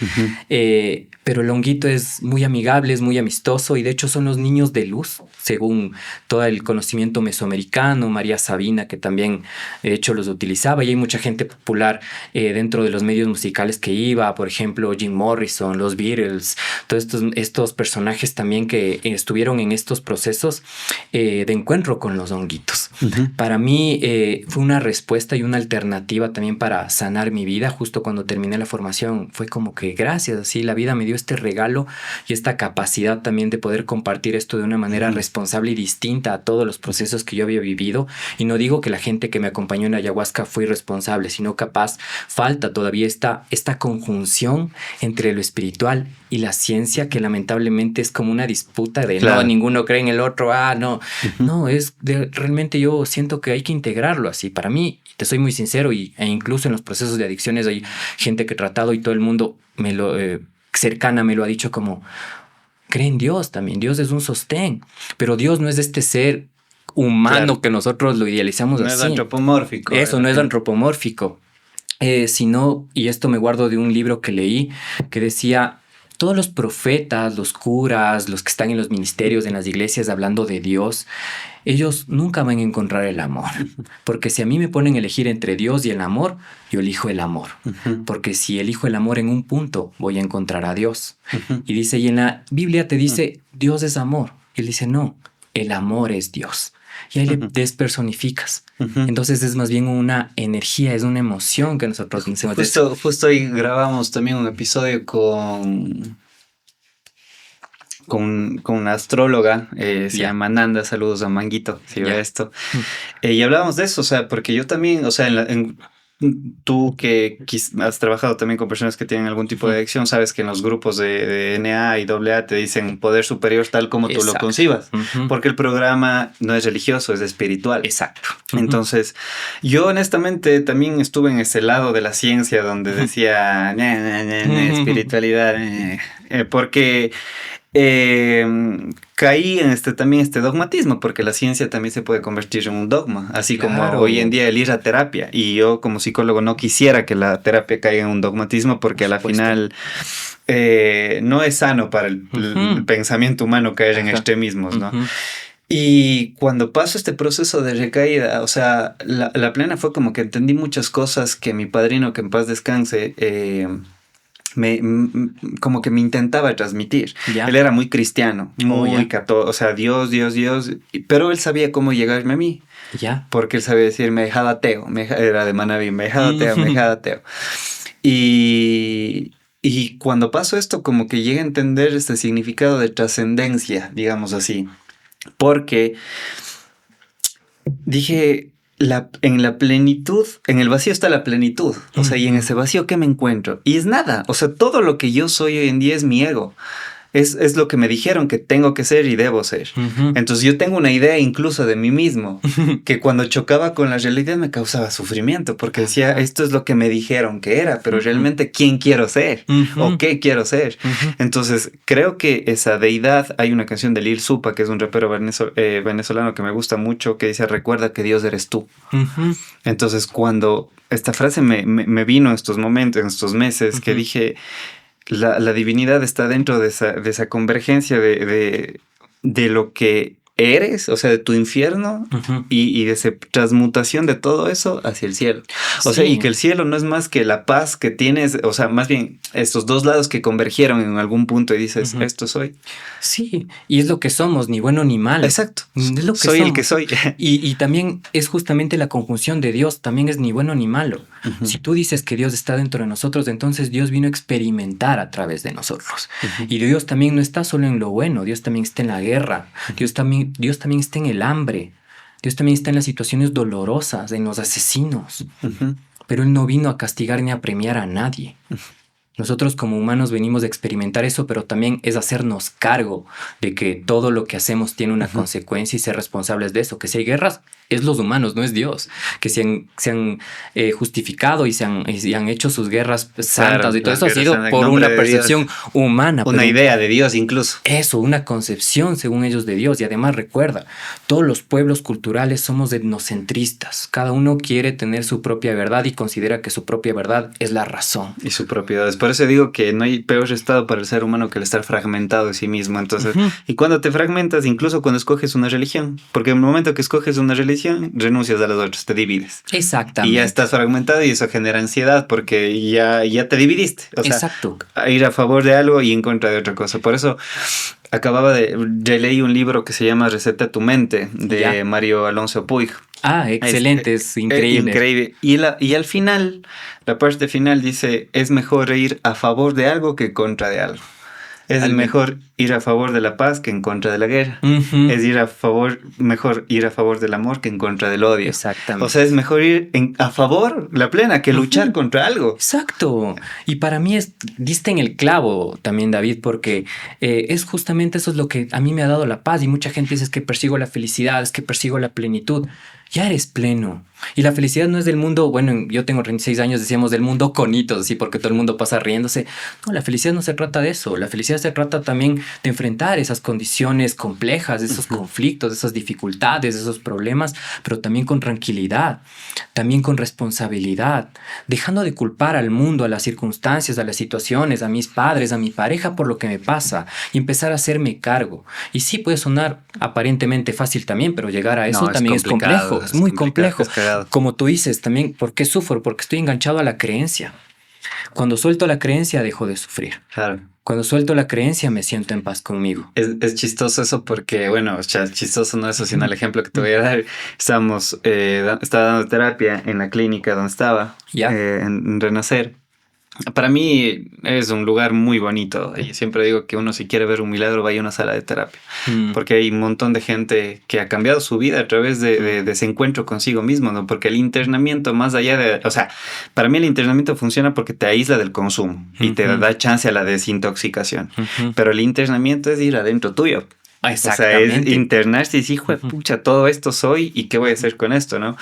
A: Pero el honguito es muy amigable, es muy amistoso y de hecho son los niños de luz, según todo el conocimiento mesoamericano. María Sabina, que también de hecho los utilizaba, y hay mucha gente popular dentro de los medios musicales que iba, por ejemplo Jim Morrison, los Beatles, todos estos personajes también que estuvieron en estos procesos de encuentro con los honguitos. Para mí fue una respuesta y una alternativa también para sanar mi vida. Justo cuando terminé la formación fue como que gracias, así la vida me dio este regalo y esta capacidad también de poder compartir esto de una manera responsable y distinta a todos los procesos que yo había vivido. Y no digo que la gente que me acompañó en ayahuasca fue irresponsable, sino capaz falta todavía esta conjunción entre lo espiritual y la ciencia, que lamentablemente es como una disputa de no, ninguno cree en el otro, no, realmente yo siento que hay que integrarlo así. Para mí, te soy muy sincero, e incluso en los procesos de adicciones hay gente que he tratado y todo el mundo cercana me lo ha dicho como, cree en Dios también, Dios es un sostén, pero Dios no es este ser humano que nosotros lo idealizamos así.
B: No es antropomórfico.
A: Eso no es antropomórfico, sino, y esto me guardo de un libro que leí, que decía, todos los profetas, los curas, los que están en los ministerios, en las iglesias hablando de Dios, ellos nunca van a encontrar el amor. Porque si a mí me ponen a elegir entre Dios y el amor, yo elijo el amor. Porque si elijo el amor en un punto, voy a encontrar a Dios. Y dice, y en la Biblia te dice, Dios es amor. Y él dice, no, el amor es Dios. Y ahí le despersonificas. Entonces es más bien una energía, es una emoción que nosotros hacemos.
B: Justo hoy grabamos también un episodio con una astróloga, se llama Nanda, saludos a Manguito, si ve esto. Y hablábamos de eso, o sea, porque yo también, o sea, tú que has trabajado también con personas que tienen algún tipo de adicción, sabes que en los grupos de NA y AA te dicen poder superior tal como tú lo concibas, porque el programa no es religioso, es espiritual.
A: Exacto.
B: Entonces, yo honestamente también estuve en ese lado de la ciencia donde decía espiritualidad, porque caí en también este dogmatismo, porque la ciencia también se puede convertir en un dogma, así
A: Claro.
B: como hoy en día el ir a terapia. Y yo como psicólogo no quisiera que la terapia caiga en un dogmatismo, porque a la final no es sano para el pensamiento humano caer en extremismos, ¿no? Y cuando paso este proceso de recaída, o sea, la plena fue como que entendí muchas cosas que mi padrino, que en paz descanse, como que me intentaba transmitir.
A: Ya.
B: Él era muy cristiano, muy católico, o sea, Dios, pero él sabía cómo llegarme a mí.
A: Ya.
B: Porque él sabía decir, me dejaba ateo, era de Manabí, me dejaba ateo. Y cuando pasó esto, como que llegué a entender este significado de trascendencia, digamos así. Porque dije, en la plenitud, en el vacío está la plenitud. O sea, y en ese vacío, ¿qué me encuentro? Y es nada. O sea, todo lo que yo soy hoy en día es mi ego. Es lo que me dijeron que tengo que ser y debo ser. Entonces yo tengo una idea incluso de mí mismo que cuando chocaba con la realidad me causaba sufrimiento, porque decía, esto es lo que me dijeron que era, pero realmente ¿quién quiero ser? ¿O qué quiero ser? Entonces creo que esa deidad, hay una canción de Lil Supa, que es un rapero venezolano que me gusta mucho, que dice, recuerda que Dios eres tú. Entonces cuando esta frase me vino en estos momentos, en estos meses, que dije... La divinidad está dentro de esa convergencia de lo que eres, o sea, de tu infierno y de esa transmutación de todo eso hacia el cielo. O sea, y que el cielo no es más que la paz que tienes, o sea, más bien estos dos lados que convergieron en algún punto y dices, esto soy.
A: Sí, y es lo que somos, ni bueno ni malo.
B: Exacto.
A: Es lo que
B: soy
A: somos.
B: El que soy.
A: Y también es justamente la conjunción de Dios, también es ni bueno ni malo. Si tú dices que Dios está dentro de nosotros, entonces Dios vino a experimentar a través de nosotros. Y Dios también no está solo en lo bueno, Dios también está en la guerra, Dios también está en el hambre, Dios también está en las situaciones dolorosas, en los asesinos. Pero Él no vino a castigar ni a premiar a nadie. Nosotros como humanos venimos a experimentar eso, pero también es hacernos cargo de que todo lo que hacemos tiene una consecuencia y ser responsables de eso. Que si hay guerras, es los humanos, no es Dios. Que se han justificado y se han hecho sus guerras santas y todo eso ha sido por una percepción humana.
B: Una idea de Dios incluso.
A: Eso, una concepción según ellos de Dios. Y además recuerda, todos los pueblos culturales somos etnocentristas. Cada uno quiere tener su propia verdad y considera que su propia verdad es la razón.
B: Y su propiedad. Por eso digo que no hay peor estado para el ser humano que el estar fragmentado de sí mismo. Entonces, y cuando te fragmentas, incluso cuando escoges una religión, porque en el momento que escoges una religión, renuncias a las otras, te divides.
A: Exactamente.
B: Y ya estás fragmentado y eso genera ansiedad porque ya te dividiste. O sea,
A: exacto.
B: Ir a favor de algo y en contra de otra cosa. Por eso leí un libro que se llama Receta tu mente, de Mario Alonso Puig.
A: Ah, excelente, es increíble.
B: Increíble. Y al final, la parte final dice, es mejor ir a favor de algo que contra de algo. Es mejor ir a favor de la paz que en contra de la guerra. Es mejor ir a favor del amor que en contra del odio.
A: Exactamente.
B: O sea, es mejor ir a favor, la plena, que luchar contra algo.
A: Exacto. Y para mí diste en el clavo también, David, porque es justamente eso es lo que a mí me ha dado la paz. Y mucha gente dice es que persigo la felicidad, es que persigo la plenitud. Ya eres pleno. Y la felicidad no es del mundo, bueno, yo tengo 36 años, decíamos del mundo con hitos, así porque todo el mundo pasa riéndose. No, la felicidad no se trata de eso. La felicidad se trata también de enfrentar esas condiciones complejas, esos conflictos, esas dificultades, esos problemas, pero también con tranquilidad, también con responsabilidad, dejando de culpar al mundo, a las circunstancias, a las situaciones, a mis padres, a mi pareja por lo que me pasa y empezar a hacerme cargo. Y sí puede sonar aparentemente fácil también, pero llegar a eso también es complejo. Es muy complejo. Como tú dices también, ¿por qué sufro? Porque estoy enganchado a la creencia. Cuando suelto la creencia, dejo de sufrir.
B: Claro.
A: Cuando suelto la creencia, me siento en paz conmigo.
B: Es chistoso eso porque, bueno, chistoso no eso, sino el ejemplo que te voy a dar. Estaba dando terapia en la clínica donde estaba, en Renacer. Para mí es un lugar muy bonito y siempre digo que uno si quiere ver un milagro vaya a una sala de terapia porque hay un montón de gente que ha cambiado su vida a través de ese encuentro consigo mismo, ¿no? Porque el internamiento más allá de... O sea, para mí el internamiento funciona porque te aísla del consumo y te da chance a la desintoxicación, pero el internamiento es ir adentro tuyo. Exactamente. O sea, es internarse y decir, hijo de pucha, todo esto soy y qué voy a hacer con esto, ¿no?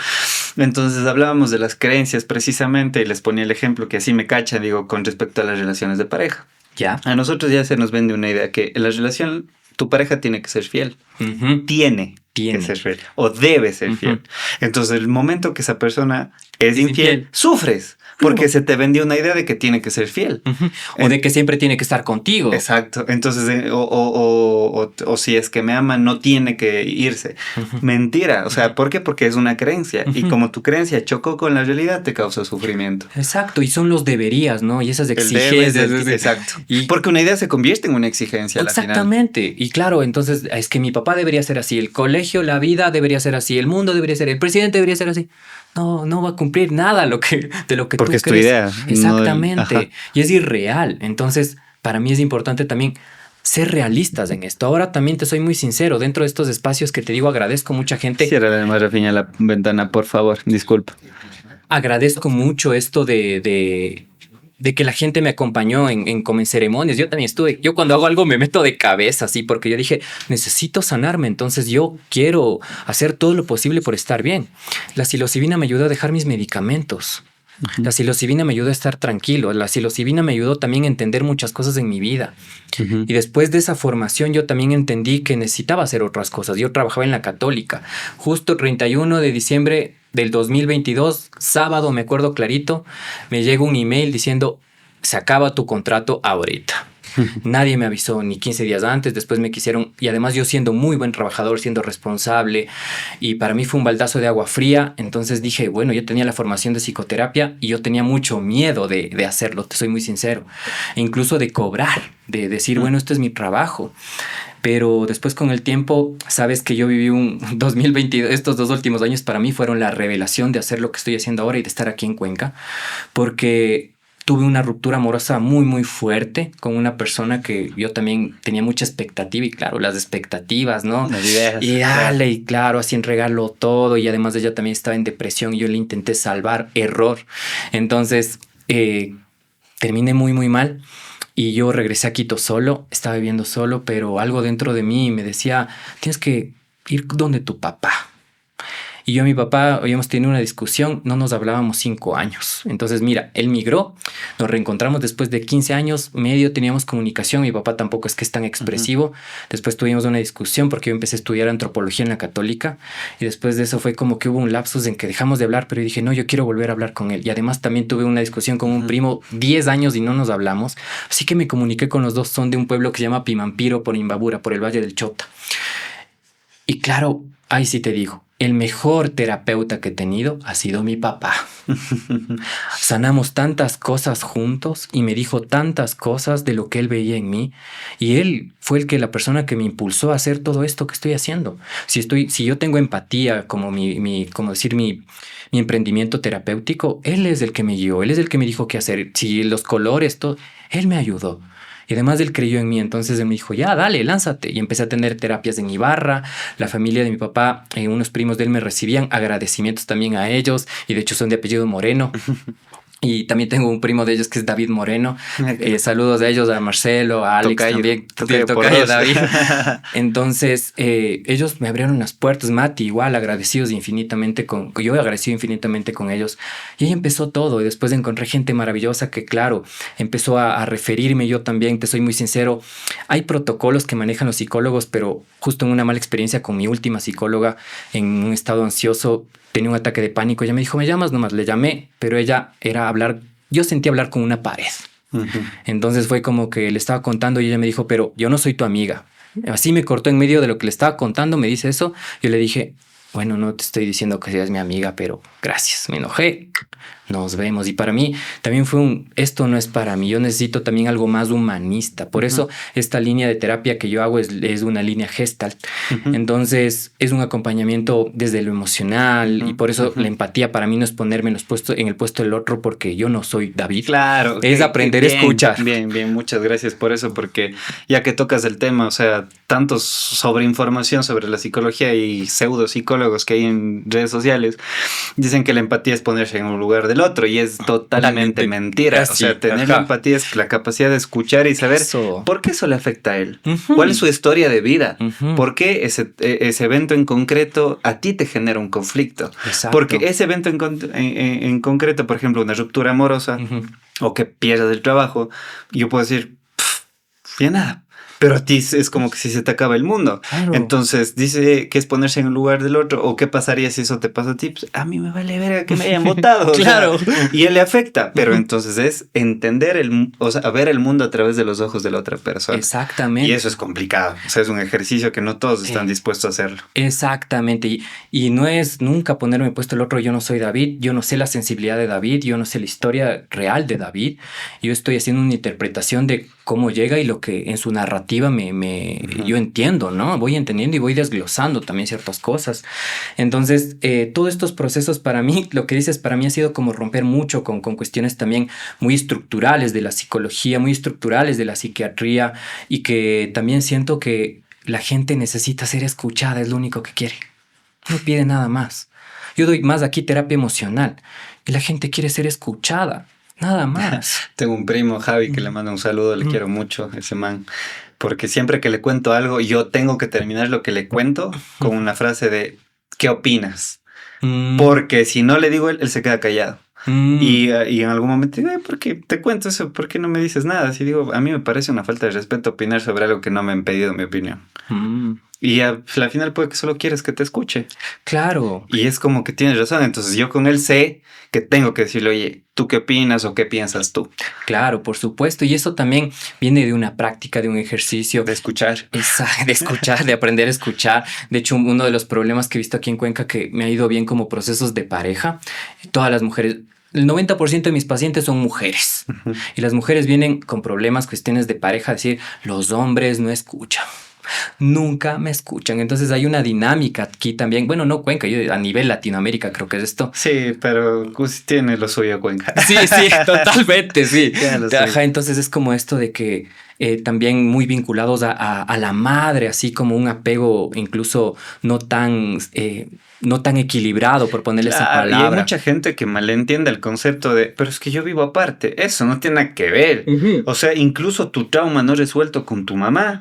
B: Entonces hablábamos de las creencias precisamente y les ponía el ejemplo que así me cachan, digo, con respecto a las relaciones de pareja.
A: Ya.
B: A nosotros ya se nos vende una idea que en la relación tu pareja tiene que ser fiel. Tiene que ser fiel o debe ser fiel. Entonces, el momento que esa persona es infiel, sufres. Porque se te vendió una idea de que tiene que ser fiel.
A: O de que siempre tiene que estar contigo.
B: Exacto. Entonces, o si es que me ama, no tiene que irse. Mentira. O sea, ¿por qué? Porque es una creencia. Y como tu creencia chocó con la realidad, te causa sufrimiento.
A: Exacto. Y son los deberías, ¿no? Y esas exigencias.
B: Exacto. Porque una idea se convierte en una exigencia al final.
A: Exactamente. Y claro, entonces es que mi papá debería ser así. El colegio, la vida debería ser así. El mundo debería ser. El presidente debería ser así. No va a cumplir nada de lo que
B: porque
A: tú crees.
B: Es tu idea.
A: Exactamente. No, y es irreal. Entonces, para mí es importante también ser realistas en esto. Ahora también te soy muy sincero. Dentro de estos espacios que te digo, agradezco mucha gente.
B: Cierra más, Rafinha, la ventana, por favor. Disculpa.
A: Agradezco mucho esto de que la gente me acompañó como en ceremonias. Yo también yo cuando hago algo me meto de cabeza, así, porque yo dije, necesito sanarme, entonces yo quiero hacer todo lo posible por estar bien. La psilocibina me ayudó a dejar mis medicamentos. La psilocibina me ayudó a estar tranquilo. La psilocibina me ayudó también a entender muchas cosas en mi vida. Y después de esa formación yo también entendí que necesitaba hacer otras cosas. Yo trabajaba en la Católica. Justo el 31 de diciembre del 2022, sábado, me acuerdo clarito, me llega un email diciendo, se acaba tu contrato ahorita. Nadie me avisó ni 15 días antes, después me quisieron, y además yo siendo muy buen trabajador, siendo responsable, y para mí fue un baldazo de agua fría. Entonces dije, bueno, yo tenía la formación de psicoterapia y yo tenía mucho miedo de hacerlo, te soy muy sincero, e incluso de cobrar, de decir, bueno, este es mi trabajo. Pero después con el tiempo, sabes que yo viví un 2022, estos 2 últimos años para mí fueron la revelación de hacer lo que estoy haciendo ahora y de estar aquí en Cuenca, porque tuve una ruptura amorosa muy, muy fuerte con una persona que yo también tenía mucha expectativa y claro, las expectativas, ¿no?
B: Las ideas.
A: Y dale, y claro, así entregarlo todo y además ella también estaba en depresión y yo le intenté salvar, error. Entonces, terminé muy, muy mal. Y yo regresé a Quito solo, estaba viviendo solo, pero algo dentro de mí me decía, tienes que ir donde tu papá. Y yo y mi papá habíamos tenido una discusión, no nos hablábamos 5 años. Entonces, mira, él migró, nos reencontramos después de 15 años, medio teníamos comunicación, mi papá tampoco es que es tan expresivo. Después tuvimos una discusión porque yo empecé a estudiar antropología en la Católica y después de eso fue como que hubo un lapsus en que dejamos de hablar, pero yo dije, no, yo quiero volver a hablar con él. Y además también tuve una discusión con un primo, 10 años y no nos hablamos. Así que me comuniqué con los dos, son de un pueblo que se llama Pimampiro, por Imbabura, por el Valle del Chota. Y claro, ahí sí te digo, el mejor terapeuta que he tenido ha sido mi papá. Sanamos tantas cosas juntos y me dijo tantas cosas de lo que él veía en mí. Y él fue la persona que me impulsó a hacer todo esto que estoy haciendo. Si yo tengo empatía como mi emprendimiento terapéutico, él es el que me guió, él es el que me dijo qué hacer. Si los colores, todo, él me ayudó. Y además él creyó en mí, entonces él me dijo, ya, dale, lánzate. Y empecé a tener terapias en Ibarra. La familia de mi papá, unos primos de él me recibían, agradecimientos también a ellos. Y de hecho son de apellido Moreno. Y también tengo un primo de ellos que es David Moreno. Saludos a ellos, a Marcelo, a Alex también. Tocayo David. Entonces, ellos me abrieron las puertas. Mati, igual, agradecidos infinitamente yo agradecido infinitamente con ellos. Y ahí empezó todo. Y después encontré gente maravillosa que, claro, empezó a referirme. Yo también, te soy muy sincero. Hay protocolos que manejan los psicólogos, pero justo en una mala experiencia con mi última psicóloga, en un estado ansioso, tenía un ataque de pánico. Ella me dijo, ¿me llamas? Nomás le llamé, pero ella era hablar. Yo sentí hablar con una pared. Entonces fue como que le estaba contando y ella me dijo, pero yo no soy tu amiga. Así me cortó en medio de lo que le estaba contando, me dice eso. Yo le dije, bueno, no te estoy diciendo que seas mi amiga, pero gracias. Me enojé. Nos vemos. Y para mí también fue esto no es para mí. Yo necesito también algo más humanista. Por eso esta línea de terapia que yo hago es una línea Gestalt. Entonces es un acompañamiento desde lo emocional y por eso la empatía para mí no es ponerme en el puesto del otro porque yo no soy David.
B: Claro.
A: Es aprender a escuchar.
B: Bien. Muchas gracias por eso, porque ya que tocas el tema, o sea, tanto sobre información sobre la psicología y pseudo psicólogos que hay en redes sociales, dicen que la empatía es ponerse en un lugar del otro y es totalmente mentira. O sea, tener empatía es la capacidad de escuchar y saber por qué eso le afecta a él. ¿Cuál es su historia de vida? ¿Por qué ese evento en concreto a ti te genera un conflicto?
A: Exacto.
B: Porque ese evento en concreto, por ejemplo, una ruptura amorosa o que pierdas el trabajo, yo puedo decir, ya nada. Pero a ti es como que si se te acaba el mundo.
A: Claro.
B: Entonces dice que es ponerse en el lugar del otro. ¿O qué pasaría si eso te pasa a ti? Pues a mí me vale verga que me hayan votado.
A: Claro.
B: O sea, y él le afecta. Pero entonces es entender o sea, ver el mundo a través de los ojos de la otra persona.
A: Exactamente.
B: Y eso es complicado. O sea, es un ejercicio que no todos están dispuestos a hacerlo.
A: Exactamente. Y no es nunca ponerme puesto el otro. Yo no soy David. Yo no sé la sensibilidad de David. Yo no sé la historia real de David. Yo estoy haciendo una interpretación de cómo llega y lo que en su narrativa yo entiendo, ¿no? Voy entendiendo y voy desglosando también ciertas cosas. Entonces, todos estos procesos para mí, lo que dices, para mí ha sido como romper mucho con cuestiones también muy estructurales de la psicología, muy estructurales de la psiquiatría, y que también siento que la gente necesita ser escuchada, es lo único que quiere. No pide nada más. Yo doy más aquí terapia emocional y la gente quiere ser escuchada. Nada más.
B: Tengo un primo, Javi, que le manda un saludo, le quiero mucho, ese man. Porque siempre que le cuento algo, yo tengo que terminar lo que le cuento con una frase de ¿qué opinas? Porque si no le digo, él se queda callado. Y en algún momento digo, ¿por qué te cuento eso? ¿Por qué no me dices nada? Así digo, a mí me parece una falta de respeto opinar sobre algo que no me han pedido mi opinión. Y al final puede que solo quieres que te escuche.
A: Claro.
B: Y es como que tienes razón. Entonces yo con él sé que tengo que decirle, oye, ¿tú qué opinas o qué piensas tú?
A: Claro, por supuesto. Y eso también viene de una práctica, de un ejercicio.
B: De escuchar.
A: De escuchar, de aprender a escuchar. De hecho, uno de los problemas que he visto aquí en Cuenca que me ha ido bien como procesos de pareja, todas las mujeres... El 90% de mis pacientes son mujeres. Y las mujeres vienen con problemas, cuestiones de pareja, decir, los hombres no escuchan. Nunca me escuchan. Entonces hay una dinámica aquí también. Bueno, no Cuenca, yo a nivel Latinoamérica creo que es esto.
B: Sí, pero tiene lo suyo Cuenca.
A: Sí, totalmente, sí. Ajá, entonces es como esto de que también muy vinculados a la madre, así como un apego incluso no tan equilibrado, por ponerle esa palabra.
B: Y hay mucha gente que malentiende el concepto de, pero es que yo vivo aparte. Eso no tiene nada que ver. O sea, incluso tu trauma no resuelto con tu mamá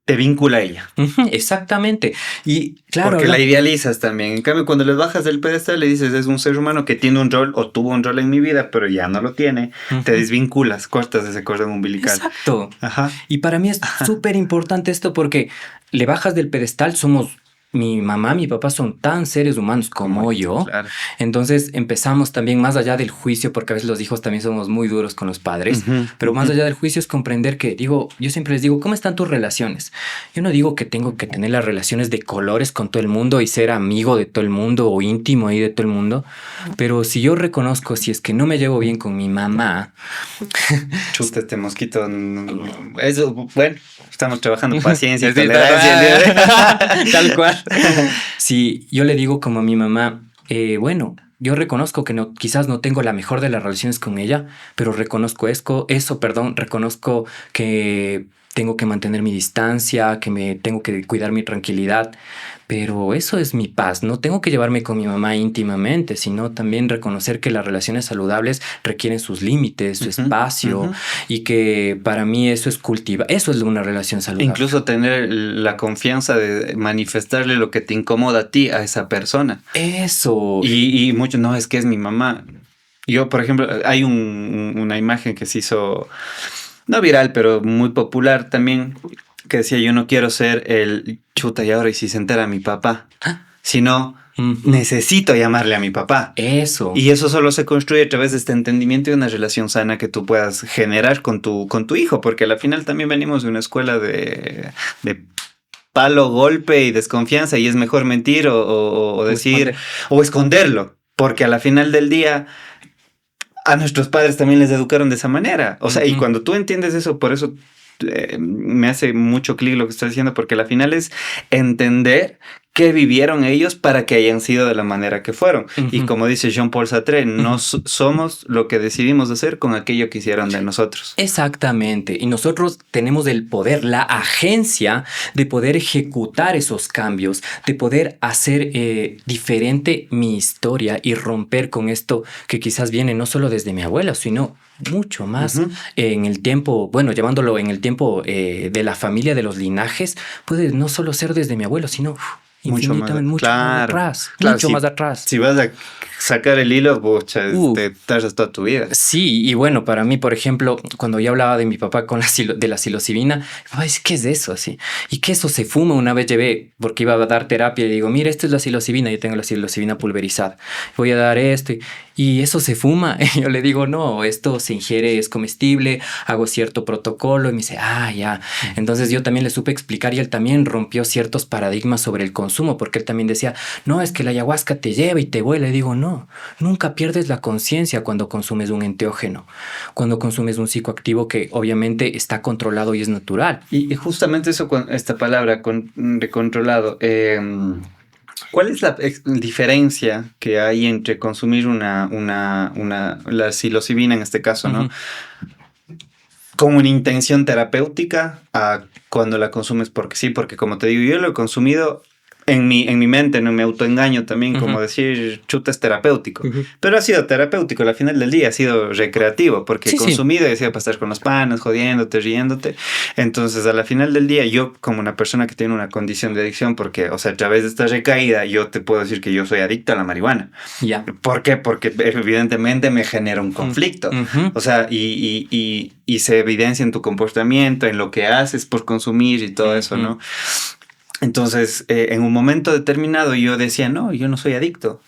B: te vincula a ella.
A: Exactamente. Y claro,
B: porque la idealizas también. En cambio, cuando les bajas del pedestal, le dices, es un ser humano que tiene un rol o tuvo un rol en mi vida, pero ya no lo tiene. Te desvinculas, cortas ese cordón umbilical.
A: Exacto.
B: Ajá.
A: Y para mí es súper importante esto porque le bajas del pedestal, somos... Mi mamá, mi papá son tan seres humanos como yo. Claro. Entonces empezamos también más allá del juicio, porque a veces los hijos también somos muy duros con los padres, pero más allá del juicio es comprender que, yo siempre les digo, ¿cómo están tus relaciones? Yo no digo que tengo que tener las relaciones de colores con todo el mundo y ser amigo de todo el mundo o íntimo ahí de todo el mundo, pero si yo reconozco, si es que no me llevo bien con mi mamá...
B: Chuta, este mosquito... Eso, bueno, estamos trabajando paciencia y tolerancia.
A: Tal cual. Si yo le digo como a mi mamá, bueno, yo reconozco que quizás no tengo la mejor de las relaciones con ella, pero reconozco reconozco que tengo que mantener mi distancia, que me tengo que cuidar mi tranquilidad, pero eso es mi paz. No tengo que llevarme con mi mamá íntimamente, sino también reconocer que las relaciones saludables requieren sus límites, su espacio, y que para mí eso es eso es una relación saludable.
B: Incluso tener la confianza de manifestarle lo que te incomoda a ti, a esa persona.
A: Eso.
B: Y mucho, no, es que es mi mamá. Yo, por ejemplo, hay una imagen que se hizo, no viral, pero muy popular también, que decía, yo no quiero ser el chuta y ahora y si se entera mi papá, sino necesito llamarle a mi papá.
A: Eso.
B: Y eso solo se construye a través de este entendimiento y una relación sana que tú puedas generar con tu hijo, porque al final también venimos de una escuela de palo, golpe y desconfianza, y es mejor mentir o decir o esconderlo, porque a la final del día a nuestros padres también les educaron de esa manera. O sea, y cuando tú entiendes eso, por eso me hace mucho clic lo que estás diciendo, porque al final es entender qué vivieron ellos para que hayan sido de la manera que fueron. Y como dice Jean-Paul Sartre, no somos lo que decidimos hacer con aquello que hicieron de nosotros.
A: Exactamente. Y nosotros tenemos el poder, la agencia de poder ejecutar esos cambios, de poder hacer diferente mi historia y romper con esto que quizás viene no solo desde mi abuela, sino mucho más en el tiempo, bueno, llevándolo en el tiempo de la familia, de los linajes, puede no solo ser desde mi abuelo, sino infinitamente mucho más atrás.
B: Claro,
A: Mucho más atrás.
B: Si vas a sacar el hilo, bocha, te tardas toda tu vida.
A: Sí, y bueno, para mí, por ejemplo, cuando yo hablaba de mi papá con de la psilocibina, mi papá dice, ¿qué es eso? Así. ¿Y qué eso se fuma? Una vez llevé, porque iba a dar terapia, y digo, mira, esto es la psilocibina, yo tengo la psilocibina pulverizada. Voy a dar esto. ¿Y eso se fuma? Y yo le digo, no, esto se ingiere, es comestible, hago cierto protocolo. Y me dice, ya. Entonces yo también le supe explicar y él también rompió ciertos paradigmas sobre el consumo, porque él también decía, no, es que la ayahuasca te lleva y te vuela. Y digo, no, nunca pierdes la conciencia cuando consumes un enteógeno, cuando consumes un psicoactivo que obviamente está controlado y es natural.
B: Y justamente eso, esta palabra de controlado, ¿cuál es la diferencia que hay entre consumir la psilocibina en este caso, ¿no? Con una intención terapéutica a cuando la consumes porque sí? Porque como te digo, yo lo he consumido en mi mente, no me autoengaño también, como decir, chuta, es terapéutico. Pero ha sido terapéutico, al final del día ha sido recreativo, porque he consumido y he sido para estar con los panas, jodiéndote, riéndote. Entonces, a la final del día, yo como una persona que tiene una condición de adicción, porque, o sea, a través de esta recaída, yo te puedo decir que yo soy adicto a la marihuana. ¿Por qué? Porque evidentemente me genera un conflicto. O sea, y se evidencia en tu comportamiento, en lo que haces por consumir y todo eso, ¿no? Entonces, en un momento determinado yo decía, no, yo no soy adicto.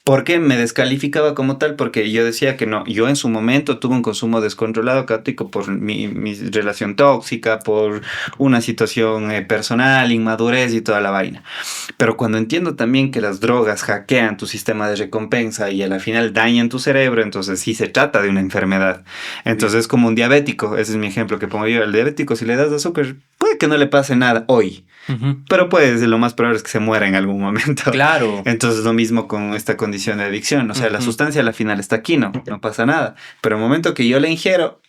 B: ¿Por qué me descalificaba como tal? Porque yo decía que no, yo en su momento tuve un consumo descontrolado, caótico, por mi relación tóxica, por una situación personal, inmadurez y toda la vaina. Pero cuando entiendo también que las drogas hackean tu sistema de recompensa y al final dañan tu cerebro, entonces sí se trata de una enfermedad. Entonces es como un diabético, ese es mi ejemplo que pongo yo. Al diabético, si le das azúcar, puede que no le pase nada hoy. Pero lo más probable es que se muera en algún momento.
A: Claro.
B: Entonces lo mismo con esta condición de adicción. O sea, la sustancia al final está aquí, no pasa nada. Pero el momento que yo la ingiero,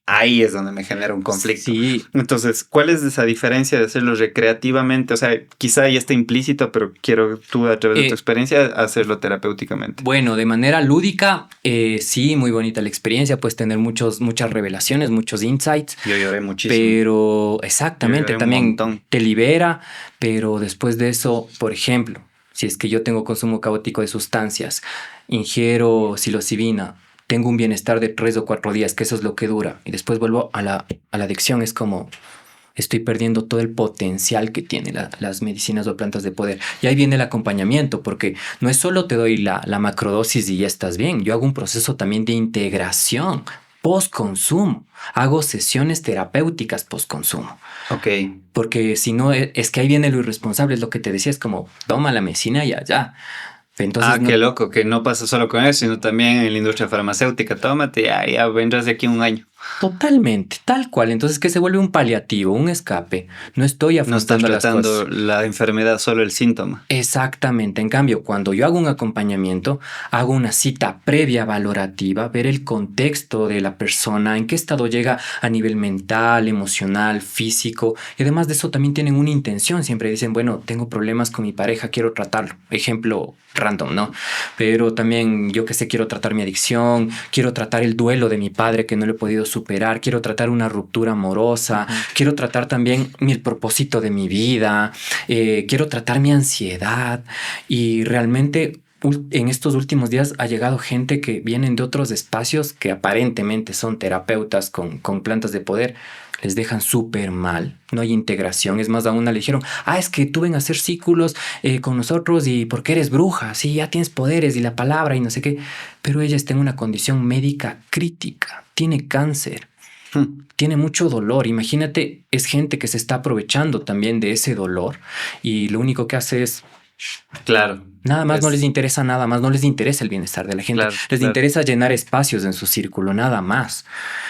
B: ahí es donde me genera un conflicto.
A: Sí.
B: Entonces, ¿cuál es esa diferencia de hacerlo recreativamente? O sea, quizá ya está implícito, pero quiero tú, a través de tu experiencia, hacerlo terapéuticamente.
A: Bueno, de manera lúdica, sí, muy bonita la experiencia. Puedes tener muchas revelaciones, muchos insights.
B: Yo lloré muchísimo.
A: Pero exactamente, también te libera. Pero después de eso, por ejemplo, si es que yo tengo consumo caótico de sustancias, ingiero psilocibina, tengo un bienestar de 3 o 4 días, que eso es lo que dura, y después vuelvo a la adicción, es como estoy perdiendo todo el potencial que tienen las medicinas o plantas de poder. Y ahí viene el acompañamiento, porque no es solo te doy la macrodosis y ya estás bien. Yo hago un proceso también de integración post-consumo. Hago sesiones terapéuticas post-consumo.
B: Ok.
A: Porque si no, es que ahí viene lo irresponsable, es lo que te decía, es como, toma la medicina y allá. Entonces,
B: qué loco, que no pasa solo con eso, sino también en la industria farmacéutica. Tómate, ya vendrás de aquí un año.
A: Totalmente, tal cual. Entonces, que se vuelve un paliativo, un escape. No estoy afrontando
B: las cosas. No estás tratando la enfermedad, solo el síntoma.
A: Exactamente. En cambio, cuando yo hago un acompañamiento, hago una cita previa valorativa, ver el contexto de la persona, en qué estado llega a nivel mental, emocional, físico. Y además de eso, también tienen una intención. Siempre dicen, bueno, tengo problemas con mi pareja, quiero tratarlo. Ejemplo random, ¿no? Pero también, yo que sé, quiero tratar mi adicción, quiero tratar el duelo de mi padre que no lo he podido superar, quiero tratar una ruptura amorosa, quiero tratar también el propósito de mi vida, quiero tratar mi ansiedad. Y realmente en estos últimos días ha llegado gente que vienen de otros espacios que aparentemente son terapeutas con plantas de poder. Les dejan súper mal, no hay integración. Es más, a una le dijeron, es que tú ven a hacer círculos con nosotros y porque eres bruja, sí, ya tienes poderes y la palabra y no sé qué. Pero ella está en una condición médica crítica, tiene cáncer, tiene mucho dolor. Imagínate, es gente que se está aprovechando también de ese dolor y lo único que hace es...
B: Claro.
A: Nada más, no les interesa nada más, no les interesa el bienestar de la gente. Les interesa llenar espacios en su círculo, nada más.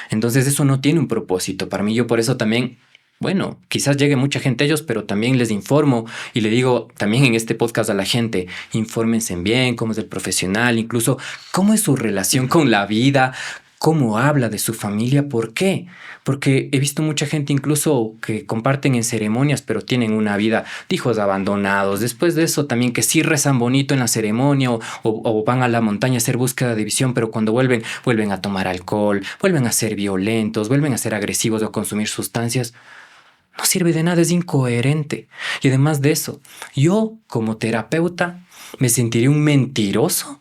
A: Entonces eso no tiene un propósito. Para mí, yo por eso también, bueno, quizás llegue mucha gente a ellos, pero también les informo y le digo también en este podcast a la gente, infórmense bien, cómo es el profesional, incluso cómo es su relación con la vida, cómo habla de su familia. ¿Por qué? Porque he visto mucha gente incluso que comparten en ceremonias, pero tienen una vida de hijos abandonados. Después de eso también que sí rezan bonito en la ceremonia o van a la montaña a hacer búsqueda de visión, pero cuando vuelven a tomar alcohol, vuelven a ser violentos, vuelven a ser agresivos o a consumir sustancias. no sirve de nada, es incoherente. Y además de eso, yo como terapeuta me sentiría un mentiroso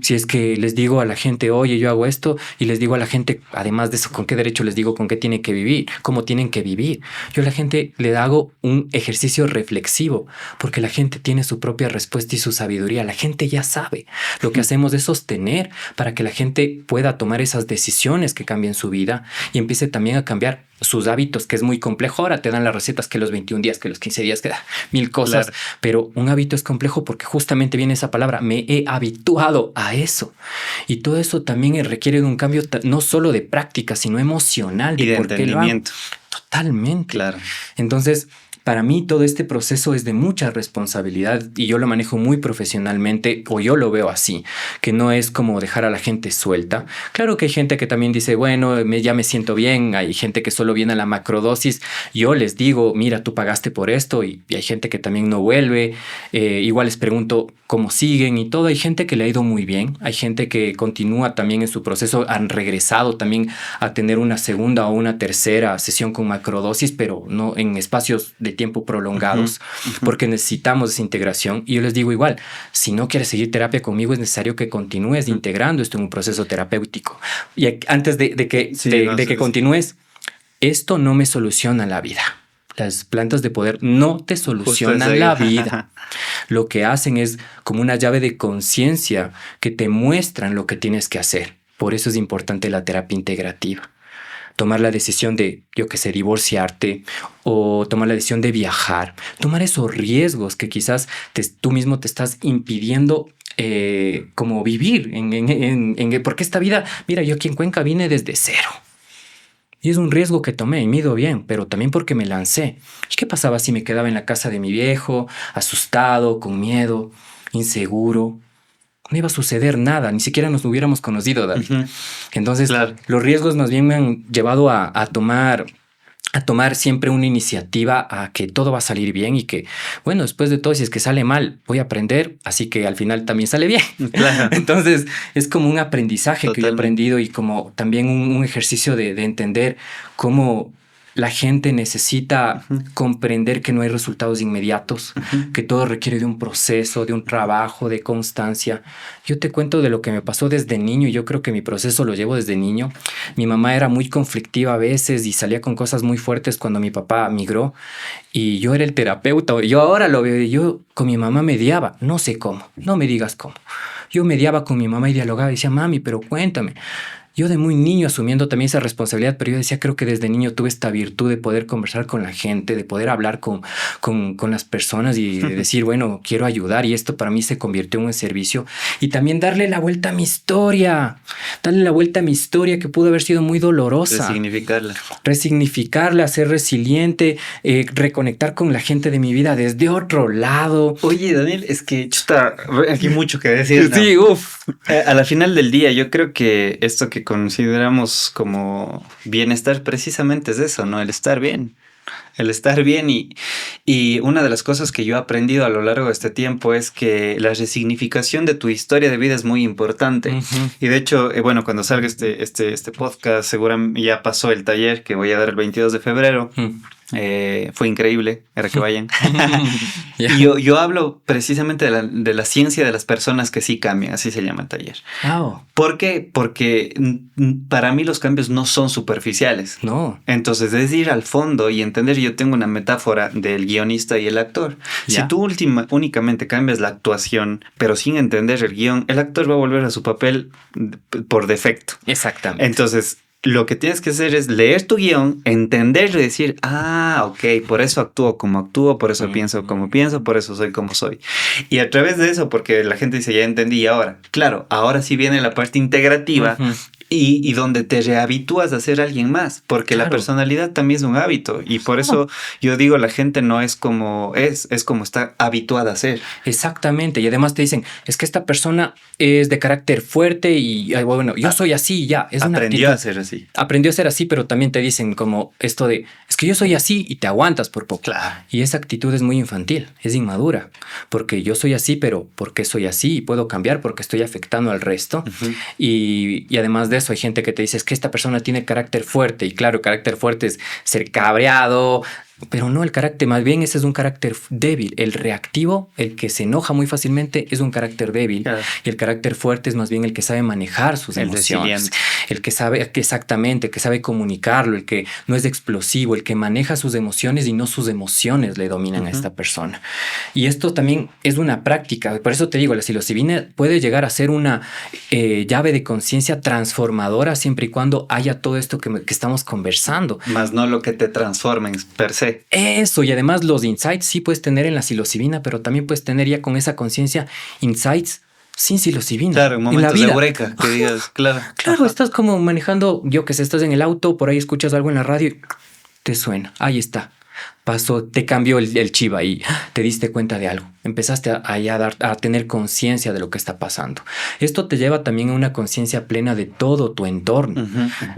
A: si es que les digo a la gente, oye, yo hago esto, y les digo a la gente, además de eso, ¿con qué derecho les digo con qué tienen que vivir? ¿Cómo tienen que vivir? Yo a la gente le hago un ejercicio reflexivo, porque la gente tiene su propia respuesta y su sabiduría. La gente ya sabe. Lo que hacemos es sostener para que la gente pueda tomar esas decisiones que cambien su vida y empiece también a cambiar sus hábitos, que es muy complejo. Ahora te dan las recetas que los 21 días, que los 15 días, que da mil cosas, claro. Pero un hábito es complejo porque justamente viene esa palabra, me he habituado a eso. Y todo eso también requiere de un cambio no solo de práctica, sino emocional.
B: Y de entendimiento.
A: Totalmente.
B: Claro.
A: Entonces, para mí todo este proceso es de mucha responsabilidad y yo lo manejo muy profesionalmente, o yo lo veo así, que no es como dejar a la gente suelta. Claro que hay gente que también dice, bueno, ya me siento bien, hay gente que solo viene a la macrodosis, yo les digo, mira, tú pagaste por esto, y hay gente que también no vuelve, igual les pregunto cómo siguen y todo. Hay gente que le ha ido muy bien, hay gente que continúa también en su proceso, han regresado también a tener una segunda o una tercera sesión con macrodosis, pero no en espacios de tiempo prolongados, porque necesitamos esa integración. Y yo les digo igual, si no quieres seguir terapia conmigo, es necesario que continúes integrando esto en un proceso terapéutico. Y antes de que continúes, esto no me soluciona la vida. Las plantas de poder no te solucionan la vida. Lo que hacen es como una llave de conciencia que te muestran lo que tienes que hacer. Por eso es importante la terapia integrativa. Tomar la decisión de, yo qué sé, divorciarte, o tomar la decisión de viajar, tomar esos riesgos que quizás tú mismo te estás impidiendo como vivir, porque esta vida, mira, yo aquí en Cuenca vine desde cero. Y es un riesgo que tomé y me he ido bien, pero también porque me lancé. ¿Y qué pasaba si me quedaba en la casa de mi viejo, asustado, con miedo, inseguro? No iba a suceder nada, ni siquiera nos hubiéramos conocido, David. Entonces, claro, los riesgos más bien me han llevado a tomar siempre una iniciativa a que todo va a salir bien y que, bueno, después de todo, si es que sale mal, voy a aprender, así que al final también sale bien. Claro. Entonces, es como un aprendizaje que yo he aprendido y como también un ejercicio de entender cómo la gente necesita comprender que no hay resultados inmediatos, que todo requiere de un proceso, de un trabajo, de constancia. Yo te cuento de lo que me pasó desde niño y yo creo que mi proceso lo llevo desde niño. Mi mamá era muy conflictiva a veces y salía con cosas muy fuertes cuando mi papá migró y yo era el terapeuta. Yo ahora lo veo y yo con mi mamá mediaba, no sé cómo, no me digas cómo. Yo mediaba con mi mamá y dialogaba y decía, mami, pero cuéntame. Yo de muy niño asumiendo también esa responsabilidad, pero yo decía, creo que desde niño tuve esta virtud de poder conversar con la gente, de poder hablar con las personas y de decir, bueno, quiero ayudar, y esto para mí se convirtió en un servicio. Y también darle la vuelta a mi historia, que pudo haber sido muy dolorosa. Resignificarla, ser resiliente, reconectar con la gente de mi vida desde otro lado.
B: Oye, Daniel, es que chuta, aquí mucho que decir, ¿no?
A: Sí,
B: A la final del día, yo creo que esto que consideramos como bienestar precisamente es eso, ¿no? El estar bien. El estar bien y una de las cosas que yo he aprendido a lo largo de este tiempo es que la resignificación de tu historia de vida es muy importante. Y de hecho, bueno, cuando salga este podcast, seguramente ya pasó el taller que voy a dar el 22 de febrero. Fue increíble, era que vayan. Yeah. Y yo hablo precisamente de la ciencia de las personas que sí cambian, así se llama el taller.
A: Oh.
B: ¿Por qué? Porque para mí los cambios no son superficiales.
A: No.
B: Entonces es ir al fondo y entender. Yo tengo una metáfora del guionista y el actor. Yeah. Si tú únicamente cambias la actuación, pero sin entender el guión, el actor va a volver a su papel por defecto.
A: Exactamente.
B: Entonces, lo que tienes que hacer es leer tu guión, entenderlo y decir, ok, por eso actúo como actúo, por eso pienso como pienso, por eso soy como soy. Y a través de eso, porque la gente dice, ya entendí ahora. Claro, ahora sí viene la parte integrativa y donde te rehabitúas a ser alguien más, porque la personalidad también es un hábito. Y por eso yo digo, la gente no es como es como está habituada a ser.
A: Exactamente. Y además te dicen, es que esta persona es de carácter fuerte y bueno, yo soy así ya.
B: Aprendió a ser así.
A: Aprendió a ser así, pero también te dicen como esto de, es que yo soy así y te aguantas por poco.
B: Claro.
A: Y esa actitud es muy infantil, es inmadura, porque yo soy así, pero porque soy así y puedo cambiar porque estoy afectando al resto. Y además de eso hay gente que te dice, es que esta persona tiene carácter fuerte. Y claro, carácter fuerte es ser cabreado, Pero no, el carácter, más bien ese es un carácter débil. El reactivo, el que se enoja muy fácilmente, es un carácter débil.
B: Claro.
A: Y el carácter fuerte es más bien el que sabe manejar sus emociones.
B: Resiliente.
A: El que sabe exactamente, que sabe comunicarlo, el que no es explosivo, el que maneja sus emociones y no sus emociones le dominan a esta persona. Y esto también es una práctica. Por eso te digo, la psilocibina puede llegar a ser una llave de conciencia transformadora siempre y cuando haya todo esto que estamos conversando.
B: Más no lo que te transformen per se.
A: Eso, y además los insights sí puedes tener en la psilocibina, pero también puedes tener ya con esa conciencia insights sin psilocibina.
B: Claro, en momentos
A: la vida.
B: de eureka, que digas, claro.
A: Claro, estás como manejando, yo que sé, estás en el auto, por ahí escuchas algo en la radio y te suena. Ahí está. Pasó, te cambió el chip ahí, te diste cuenta de algo, empezaste a tener conciencia de lo que está pasando. Esto te lleva también a una conciencia plena de todo tu entorno.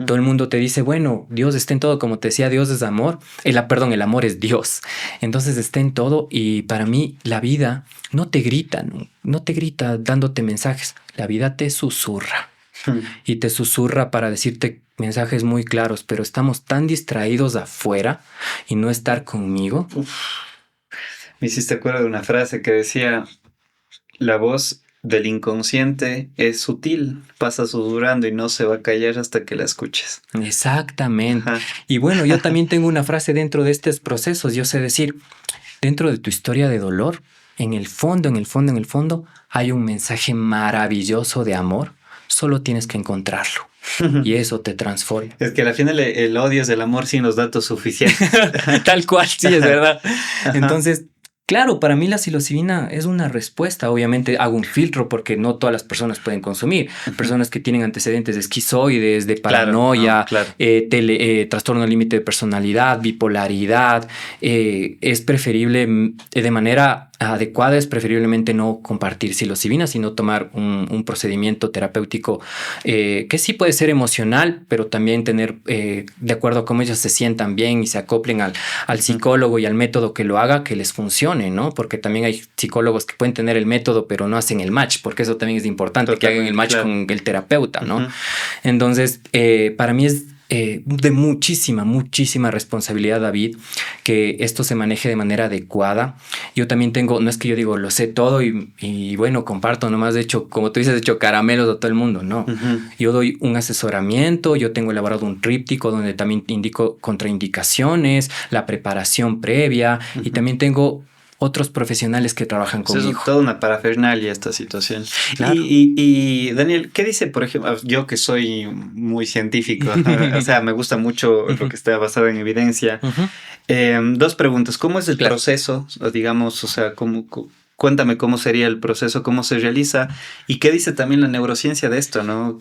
A: Todo el mundo te dice, bueno, Dios está en todo, como te decía, Dios es amor, el amor es Dios. Entonces está en todo y para mí la vida no te grita, no te grita dándote mensajes, la vida te susurra. Y te susurra para decirte mensajes muy claros, pero estamos tan distraídos afuera y no estar conmigo.
B: Me hiciste acuerdo de una frase que decía, la voz del inconsciente es sutil, pasa susurrando y no se va a callar hasta que la escuches.
A: Exactamente. Ajá. Y bueno, yo también tengo una frase dentro de estos procesos. Yo sé decir, dentro de tu historia de dolor, en el fondo, hay un mensaje maravilloso de amor. Solo tienes que encontrarlo y eso te transforma.
B: Es que al final el odio es el amor sin los datos suficientes.
A: Tal cual, sí, es verdad. Entonces, claro, para mí la psilocibina es una respuesta. Obviamente hago un filtro porque no todas las personas pueden consumir. Personas que tienen antecedentes de esquizoides, de paranoia, trastorno límite de personalidad, bipolaridad. Es preferible de manera adecuada, es preferiblemente no compartir psilocibina, sino tomar un procedimiento terapéutico que sí puede ser emocional, pero también tener, de acuerdo a cómo ellos se sientan bien y se acoplen al psicólogo y al método que lo haga, que les funcione, ¿no? Porque también hay psicólogos que pueden tener el método, pero no hacen el match, porque eso también es importante, totalmente, que hagan el match con el terapeuta, ¿no? Entonces, para mí es de muchísima responsabilidad, David, que esto se maneje de manera adecuada. Yo también tengo, no es que yo digo lo sé todo y bueno, comparto nomás, de hecho, como tú dices, he hecho caramelos a todo el mundo, no. Yo doy un asesoramiento, yo tengo elaborado un tríptico donde también indico contraindicaciones, la preparación previa y también tengo otros profesionales que trabajan conmigo.
B: Es toda una parafernalia esta situación.
A: Claro.
B: Y Daniel, ¿qué dice, por ejemplo, yo que soy muy científico, o sea, me gusta mucho lo que está basado en evidencia? Dos preguntas. ¿Cómo es el proceso? Digamos, o sea, cuéntame cómo sería el proceso, cómo se realiza y qué dice también la neurociencia de esto, ¿no?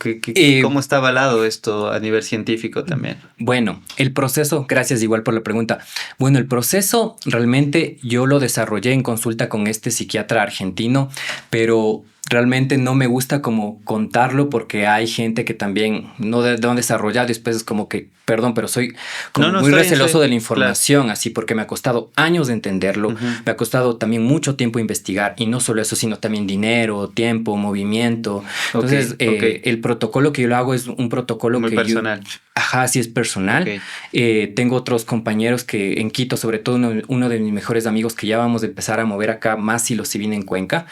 B: ¿Cómo está avalado esto a nivel científico también?
A: Bueno, el proceso, gracias igual por la pregunta. Bueno, el proceso realmente yo lo desarrollé en consulta con este psiquiatra argentino, pero realmente no me gusta como contarlo porque hay gente que también no han desarrollado y después es como que, perdón, pero soy como muy receloso de la información, así, porque me ha costado años de entenderlo, me ha costado también mucho tiempo investigar y no solo eso, sino también dinero, tiempo, movimiento. Entonces, el protocolo que yo lo hago es un protocolo
B: muy
A: que
B: personal.
A: Ajá, sí es personal. Tengo otros compañeros que en Quito, sobre todo uno de mis mejores amigos que ya vamos a empezar a mover acá más psilocibina en Cuenca,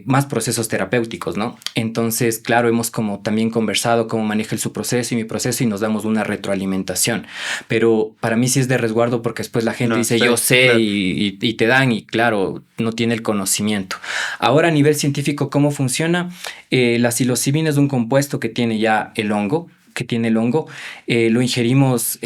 A: más procesos terapéuticos, ¿no? Entonces, claro, hemos como también conversado cómo maneja su proceso y mi proceso y nos damos una retroalimentación. Pero para mí sí es de resguardo porque después la gente dice, yo sé, claro. y te dan y claro, no tiene el conocimiento. Ahora a nivel científico, ¿cómo funciona? La psilocibina es un compuesto que tiene ya el hongo, lo ingerimos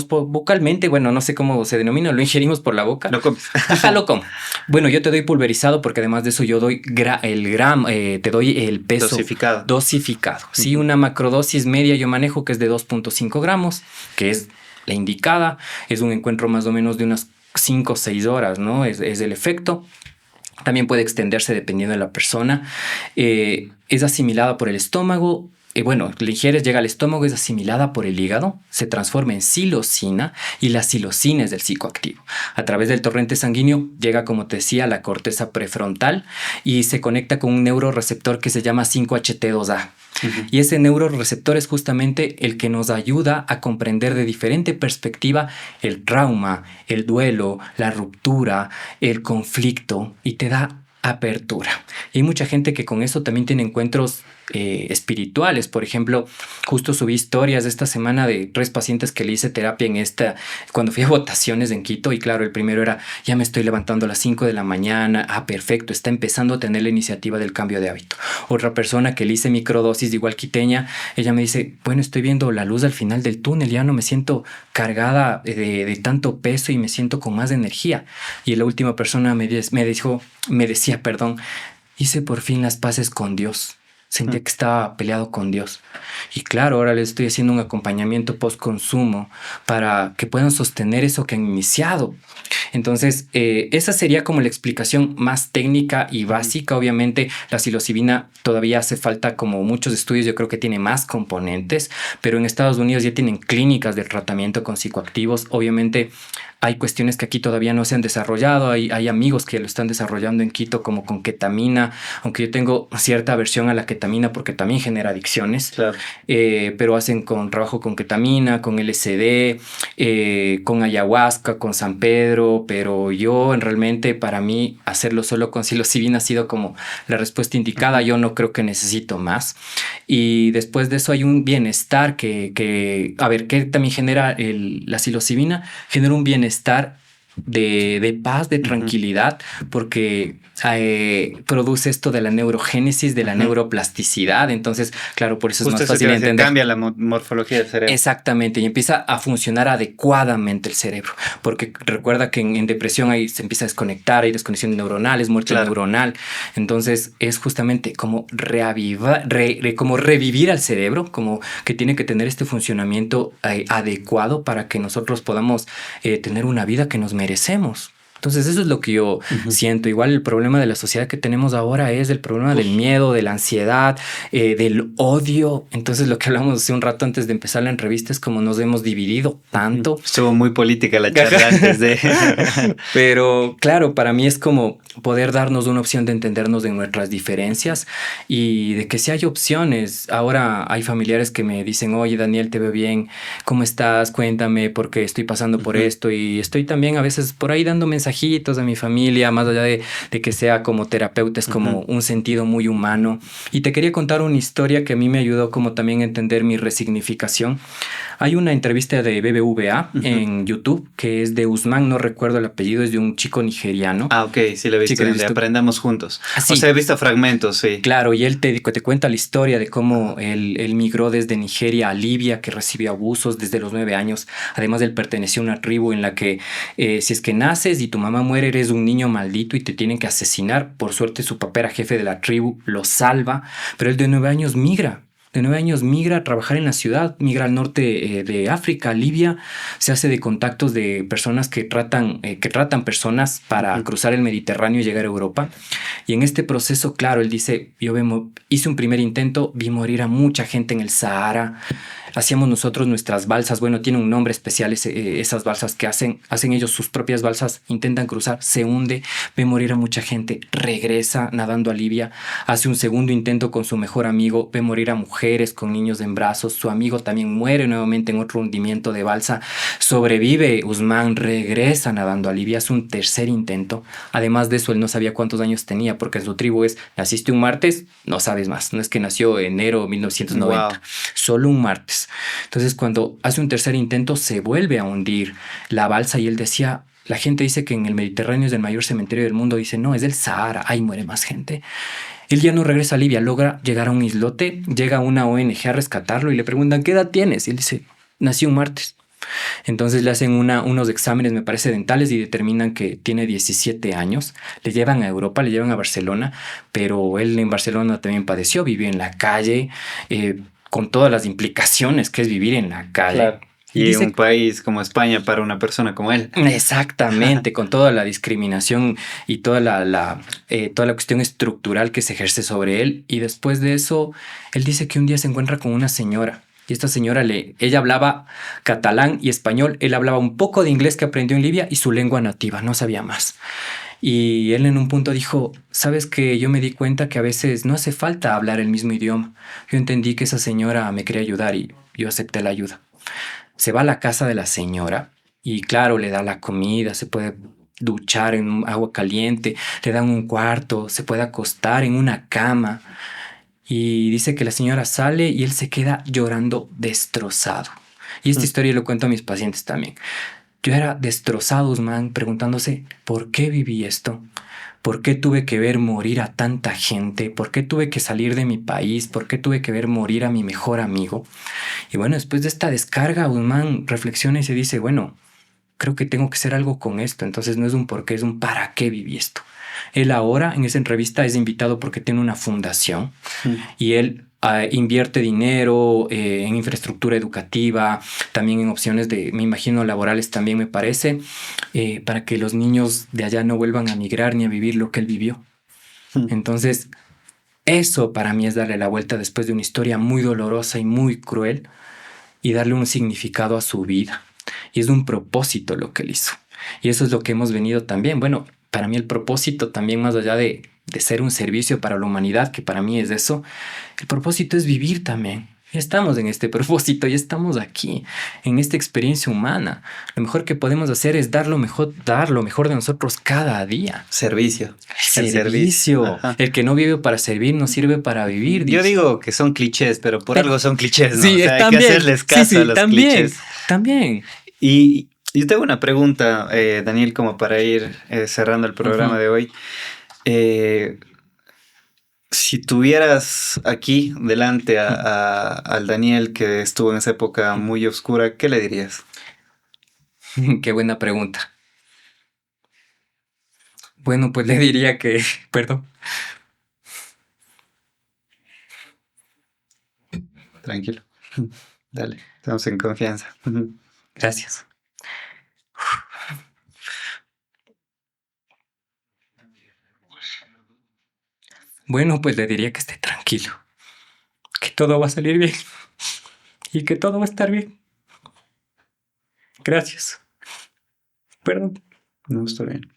A: vocalmente, bueno, no sé cómo se denomina, lo ingerimos por la boca.
B: Lo comes.
A: Ajá, lo como. Bueno, yo te doy pulverizado porque además de eso yo doy te doy el peso dosificado. Sí, una macrodosis media yo manejo que es de 2.5 gramos, que es la indicada, es un encuentro más o menos de unas 5 o 6 horas, ¿no? Es el efecto. También puede extenderse dependiendo de la persona. Es asimilada por el estómago. bueno, la ingieres, llega al estómago, es asimilada por el hígado, se transforma en psilocina y la psilocina es del psicoactivo. A través del torrente sanguíneo llega, como te decía, a la corteza prefrontal y se conecta con un neuroreceptor que se llama 5-HT2A. Y ese neuroreceptor es justamente el que nos ayuda a comprender de diferente perspectiva el trauma, el duelo, la ruptura, el conflicto y te da apertura. Y hay mucha gente que con eso también tiene encuentros espirituales. Por ejemplo, justo subí historias esta semana de 3 pacientes que le hice terapia cuando fui a votaciones en Quito, y claro, el primero era, ya me estoy levantando a las 5 de la mañana, perfecto, está empezando a tener la iniciativa del cambio de hábito. Otra persona que le hice microdosis, igual quiteña, ella me dice, bueno, estoy viendo la luz al final del túnel, ya no me siento cargada de tanto peso y me siento con más energía. Y la última persona me decía, hice por fin las paces con Dios. Sentía que estaba peleado con Dios. Y claro, ahora les estoy haciendo un acompañamiento post-consumo para que puedan sostener eso que han iniciado. Entonces, esa sería como la explicación más técnica y básica. Obviamente, la psilocibina todavía hace falta como muchos estudios. Yo creo que tiene más componentes, pero en Estados Unidos ya tienen clínicas de tratamiento con psicoactivos. Obviamente, hay cuestiones que aquí todavía no se han desarrollado. Hay amigos que lo están desarrollando en Quito, como con ketamina, aunque yo tengo cierta aversión a la ketamina porque también genera adicciones.
B: Claro.
A: Pero hacen trabajo con ketamina, con LSD, con ayahuasca, con San Pedro. Pero yo realmente, para mí, hacerlo solo con psilocibina ha sido como la respuesta indicada. Yo no creo que necesito más. Y después de eso hay un bienestar que también genera la psilocibina, genera un bienestar de paz, de tranquilidad, porque produce esto de la neurogénesis, de la neuroplasticidad. Entonces, claro, por eso
B: justo
A: es más fácil entender.
B: Cambia la morfología del cerebro.
A: Exactamente, y empieza a funcionar adecuadamente el cerebro, porque recuerda que en depresión ahí se empieza a desconectar, hay desconexión neuronal, es muerte neuronal. Entonces es justamente como como revivir al cerebro, como que tiene que tener este funcionamiento adecuado para que nosotros podamos tener una vida que nos merecemos. Entonces eso es lo que yo siento. Igual el problema de la sociedad que tenemos ahora es el problema del miedo, de la ansiedad, del odio. Entonces lo que hablamos hace un rato antes de empezar la entrevista es como nos hemos dividido tanto.
B: Estuvo muy política la charla antes de...
A: Pero claro, para mí es como poder darnos una opción de entendernos de nuestras diferencias y de que si hay opciones. Ahora hay familiares que me dicen, oye Daniel, te veo bien, ¿cómo estás? Cuéntame porque estoy pasando por esto, y estoy también a veces por ahí dando mensajitos a mi familia, más allá de que sea como terapeuta, es como un sentido muy humano. Y te quería contar una historia que a mí me ayudó como también a entender mi resignificación. Hay una entrevista de BBVA en YouTube que es de Usman, no recuerdo el apellido, es de un chico nigeriano.
B: Ok, sí lo he visto, de Aprendamos Juntos.
A: Sí.
B: O sea, he visto fragmentos, sí.
A: Claro, y él te cuenta la historia de cómo él migró desde Nigeria a Libia, que recibió abusos desde los 9 años. Además, él pertenecía a una tribu en la que si es que naces y tu mamá muere, eres un niño maldito y te tienen que asesinar. Por suerte, su papá era jefe de la tribu, lo salva, pero él de 9 años migra. De 9 años migra a trabajar en la ciudad, migra al norte de África, Libia, se hace de contactos de personas que tratan personas para cruzar el Mediterráneo y llegar a Europa. Y en este proceso, claro, él dice, hice un primer intento, vi morir a mucha gente en el Sahara. Hacíamos nosotros nuestras balsas, bueno, tiene un nombre especial esas balsas que hacen ellos sus propias balsas, intentan cruzar, se hunde, ve morir a mucha gente, regresa nadando a Libia, hace un segundo intento con su mejor amigo, ve morir a mujeres con niños en brazos, su amigo también muere nuevamente en otro hundimiento de balsa, sobrevive Usman, regresa nadando a Libia, hace un tercer intento. Además de eso, él no sabía cuántos años tenía, porque en su tribu naciste un martes, no sabes más, no es que nació enero 1990, wow. Solo un martes. Entonces, cuando hace un tercer intento, se vuelve a hundir la balsa y él decía, la gente dice que en el Mediterráneo es el mayor cementerio del mundo. Dice, no, es del Sahara, ahí muere más gente. Él ya no regresa a Libia, logra llegar a un islote, llega una ONG a rescatarlo y le preguntan, ¿qué edad tienes? Y él dice, nací un martes. Entonces le hacen unos exámenes, me parece, dentales y determinan que tiene 17 años. Le llevan a Europa, le llevan a Barcelona, pero él en Barcelona también padeció, vivió en la calle, con todas las implicaciones que es vivir en la calle. Claro. Y
B: Y
A: dice
B: un país como España para una persona como él.
A: exactamente, con toda la discriminación y toda la cuestión estructural que se ejerce sobre él. Y después de eso, él dice que un día se encuentra con una señora. Y esta señora, ella hablaba catalán y español. Él hablaba un poco de inglés que aprendió en Libia y su lengua nativa, no sabía más. Y él en un punto dijo, sabes que yo me di cuenta que a veces no hace falta hablar el mismo idioma. Yo entendí que esa señora me quería ayudar y yo acepté la ayuda. Se va a la casa de la señora y claro, le da la comida, se puede duchar en agua caliente, le dan un cuarto, se puede acostar en una cama y dice que la señora sale y él se queda llorando destrozado. Y esta historia lo cuento a mis pacientes también. Yo era destrozado, Usman, preguntándose, ¿por qué viví esto? ¿Por qué tuve que ver morir a tanta gente? ¿Por qué tuve que salir de mi país? ¿Por qué tuve que ver morir a mi mejor amigo? Y bueno, después de esta descarga, Usman reflexiona y se dice, bueno, creo que tengo que hacer algo con esto. Entonces no es un por qué, es un para qué viví esto. Él ahora en esa entrevista es invitado porque tiene una fundación y él invierte dinero en infraestructura educativa, también en opciones de, me imagino, laborales también me parece, para que los niños de allá no vuelvan a migrar ni a vivir lo que él vivió. Entonces, eso para mí es darle la vuelta después de una historia muy dolorosa y muy cruel y darle un significado a su vida. Y es un propósito lo que él hizo. Y eso es lo que hemos venido también. Bueno, para mí el propósito también más allá de ser un servicio para la humanidad, que para mí es eso, el propósito es vivir también. Ya estamos en este propósito, ya estamos aquí, en esta experiencia humana. Lo mejor que podemos hacer es dar lo mejor de nosotros cada día.
B: Servicio.
A: El servicio. El que no vive para servir no sirve para vivir.
B: Yo digo que son clichés, pero por algo son clichés, ¿no?
A: Sí,
B: O sea, hay
A: también.
B: que hacerles caso a los
A: también,
B: clichés.
A: también.
B: Y yo tengo una pregunta, Daniel, como para ir cerrando el programa de hoy. Si tuvieras aquí delante al Daniel que estuvo en esa época muy oscura, ¿qué le dirías?
A: Qué buena pregunta. Bueno, pues le diría que, perdón.
B: Tranquilo. Dale, estamos en confianza.
A: Gracias. Bueno, pues le diría que esté tranquilo, que todo va a salir bien y que todo va a estar bien. Gracias. Perdón.
B: No, está bien.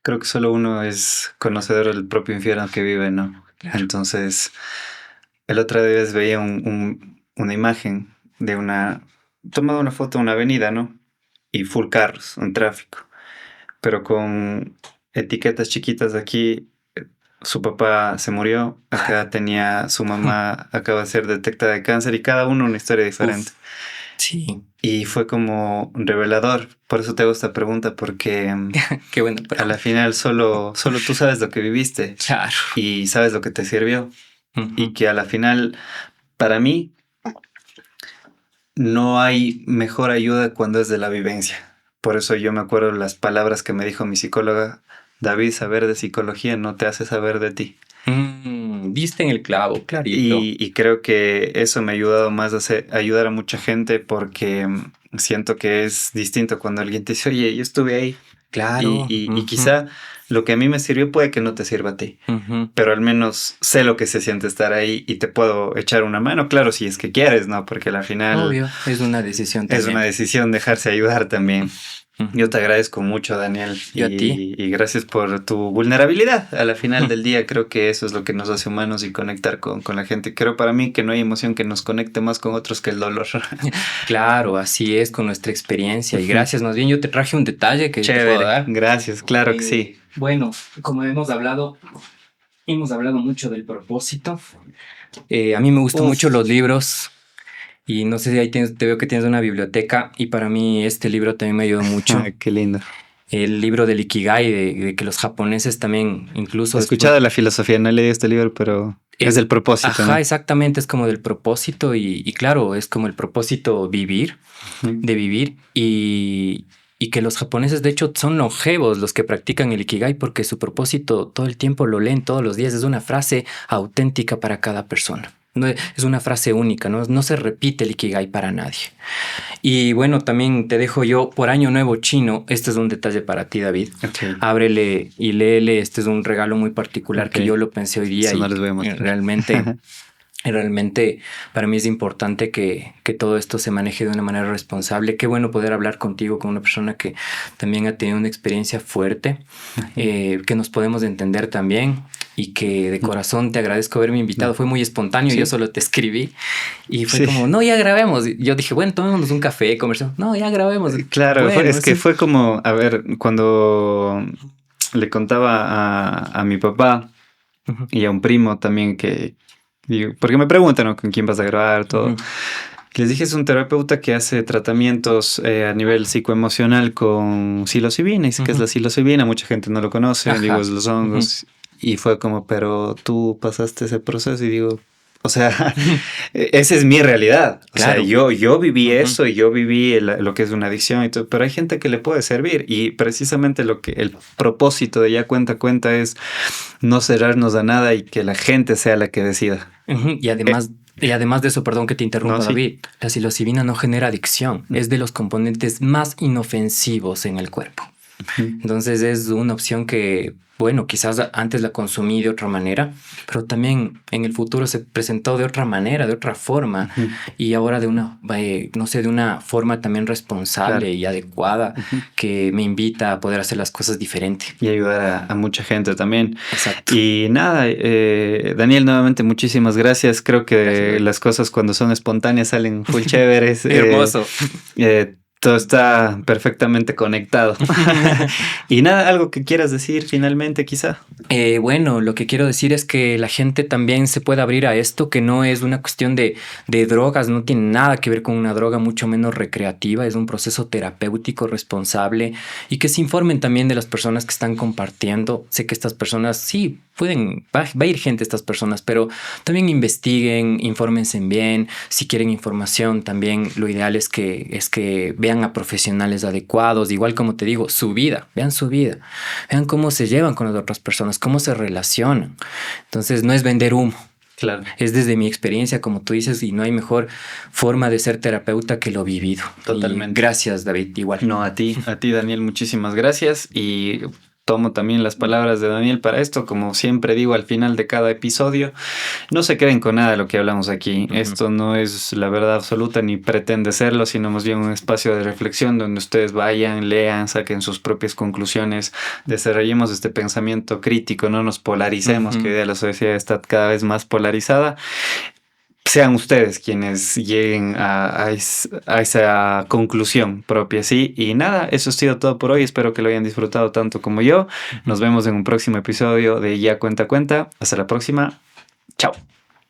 B: Creo que solo uno es conocedor del propio infierno que vive, ¿no?
A: Claro.
B: Entonces, el otro día veía una imagen de tomado una foto de una avenida, ¿no? Y full carros, un tráfico, pero con etiquetas chiquitas de aquí, su papá se murió, acá tenía su mamá, acaba de ser detectada de cáncer y cada uno una historia diferente.
A: Uf, sí.
B: Y fue como revelador, por eso te hago esta pregunta, porque
A: Qué buena
B: a
A: pregunta.
B: la final solo tú sabes lo que viviste
A: Claro.
B: y sabes lo que te sirvió.
A: Ujú.
B: Y que a la final, para mí, no hay mejor ayuda cuando es de la vivencia. Por eso yo me acuerdo las palabras que me dijo mi psicóloga: David, saber de psicología no te hace saber de ti.
A: Diste en el clavo, clarito.
B: Y creo que eso me ha ayudado más a ayudar a mucha gente, porque siento que es distinto cuando alguien te dice, oye, yo estuve ahí.
A: Claro.
B: Y quizá lo que a mí me sirvió puede que no te sirva a ti. Pero al menos sé lo que se siente estar ahí y te puedo echar una mano, claro, si es que quieres, ¿no? Porque al final
A: Obvio, es una decisión también.
B: es una decisión dejarse ayudar también. Yo te agradezco mucho, Daniel.
A: Yo a ti.
B: Y gracias por tu vulnerabilidad. A la final del día creo que eso es lo que nos hace humanos y conectar con la gente. Creo para mí que no hay emoción que nos conecte más con otros que el dolor.
A: Claro, así es con nuestra experiencia. Y gracias, más bien yo te traje un detalle que te puedo
B: Chévere,
A: dar.
B: gracias, claro que sí.
A: Bueno, como hemos hablado mucho del propósito. A mí me gustan mucho los libros y no sé si ahí te veo que tienes una biblioteca y para mí este libro también me ayudó mucho.
B: Qué lindo.
A: El libro del Ikigai, de que los japoneses también incluso...
B: He escuchado la filosofía, no he leído este libro, pero es del propósito.
A: Ajá,
B: ¿no?
A: exactamente, es como del propósito y claro, es como el propósito vivir, de vivir y que los japoneses de hecho son longevos los que practican el Ikigai porque su propósito todo el tiempo lo leen todos los días, es una frase auténtica para cada persona. No, es una frase única, ¿no? No se repite el Ikigai para nadie. Y bueno, también te dejo yo por Año Nuevo Chino. Este es un detalle para ti, David.
B: Okay.
A: Ábrele y léele. Este es un regalo muy particular que yo lo pensé hoy día.
B: Eso no
A: y
B: les voy a mostrar.
A: Realmente para mí es importante que todo esto se maneje de una manera responsable. Qué bueno poder hablar contigo, con una persona que también ha tenido una experiencia fuerte, que nos podemos entender también y que de corazón te agradezco haberme invitado. Fue muy espontáneo, yo solo te escribí y fue como, no, ya grabemos. Y yo dije, bueno, tomémonos un café, conversamos. No, ya grabemos.
B: Claro,
A: bueno,
B: fue como, a ver, cuando le contaba a mi papá y a un primo también porque me preguntan, ¿no?, con quién vas a grabar, todo. Les dije, es un terapeuta que hace tratamientos a nivel psicoemocional con psilocibina. Dice que es la psilocibina, mucha gente no lo conoce, digo, es los hongos. Y fue como, pero tú pasaste ese proceso y digo, o sea, esa es mi realidad. O sea, yo viví eso y yo viví lo que es una adicción y todo, pero hay gente que le puede servir y precisamente el propósito de Ya Cuenta es no cerrarnos a nada y que la gente sea la que decida.
A: Y además de eso, perdón que te interrumpa, David, la psilocibina no genera adicción, es de los componentes más inofensivos en el cuerpo. Entonces es una opción que, bueno, quizás antes la consumí de otra manera, pero también en el futuro se presentó de otra manera, de otra forma, y ahora de una, no sé, de una forma también responsable y adecuada que me invita a poder hacer las cosas diferente.
B: Y ayudar a mucha gente también.
A: Exacto.
B: Y nada, Daniel, nuevamente muchísimas gracias. Creo que las cosas cuando son espontáneas salen full chéveres.
A: Hermoso.
B: Todo está perfectamente conectado. Y nada, algo que quieras decir finalmente, quizá.
A: Bueno, lo que quiero decir es que la gente también se puede abrir a esto, que no es una cuestión de drogas, no tiene nada que ver con una droga, mucho menos recreativa, es un proceso terapéutico responsable y que se informen también de las personas que están compartiendo. Sé que estas personas sí va a ir gente a estas personas, pero también investiguen, infórmense bien. Si quieren información, también lo ideal es que vean a profesionales adecuados, igual como te digo, vean su vida, vean cómo se llevan con las otras personas, cómo se relacionan. Entonces no es vender humo.
B: Claro.
A: Es desde mi experiencia, como tú dices, y no hay mejor forma de ser terapeuta que lo vivido.
B: Totalmente.
A: Y gracias, David, igual.
B: No, a ti, Daniel, muchísimas gracias y tomo también las palabras de Daniel para esto. Como siempre digo al final de cada episodio, no se queden con nada de lo que hablamos aquí. Esto no es la verdad absoluta ni pretende serlo, sino más bien un espacio de reflexión donde ustedes vayan, lean, saquen sus propias conclusiones, desarrollemos este pensamiento crítico, no nos polaricemos, que hoy día la sociedad está cada vez más polarizada. Sean ustedes quienes lleguen a esa conclusión propia, ¿sí? Y nada, eso ha sido todo por hoy. Espero que lo hayan disfrutado tanto como yo. Nos vemos en un próximo episodio de Ya Cuenta. Hasta la próxima. Chao.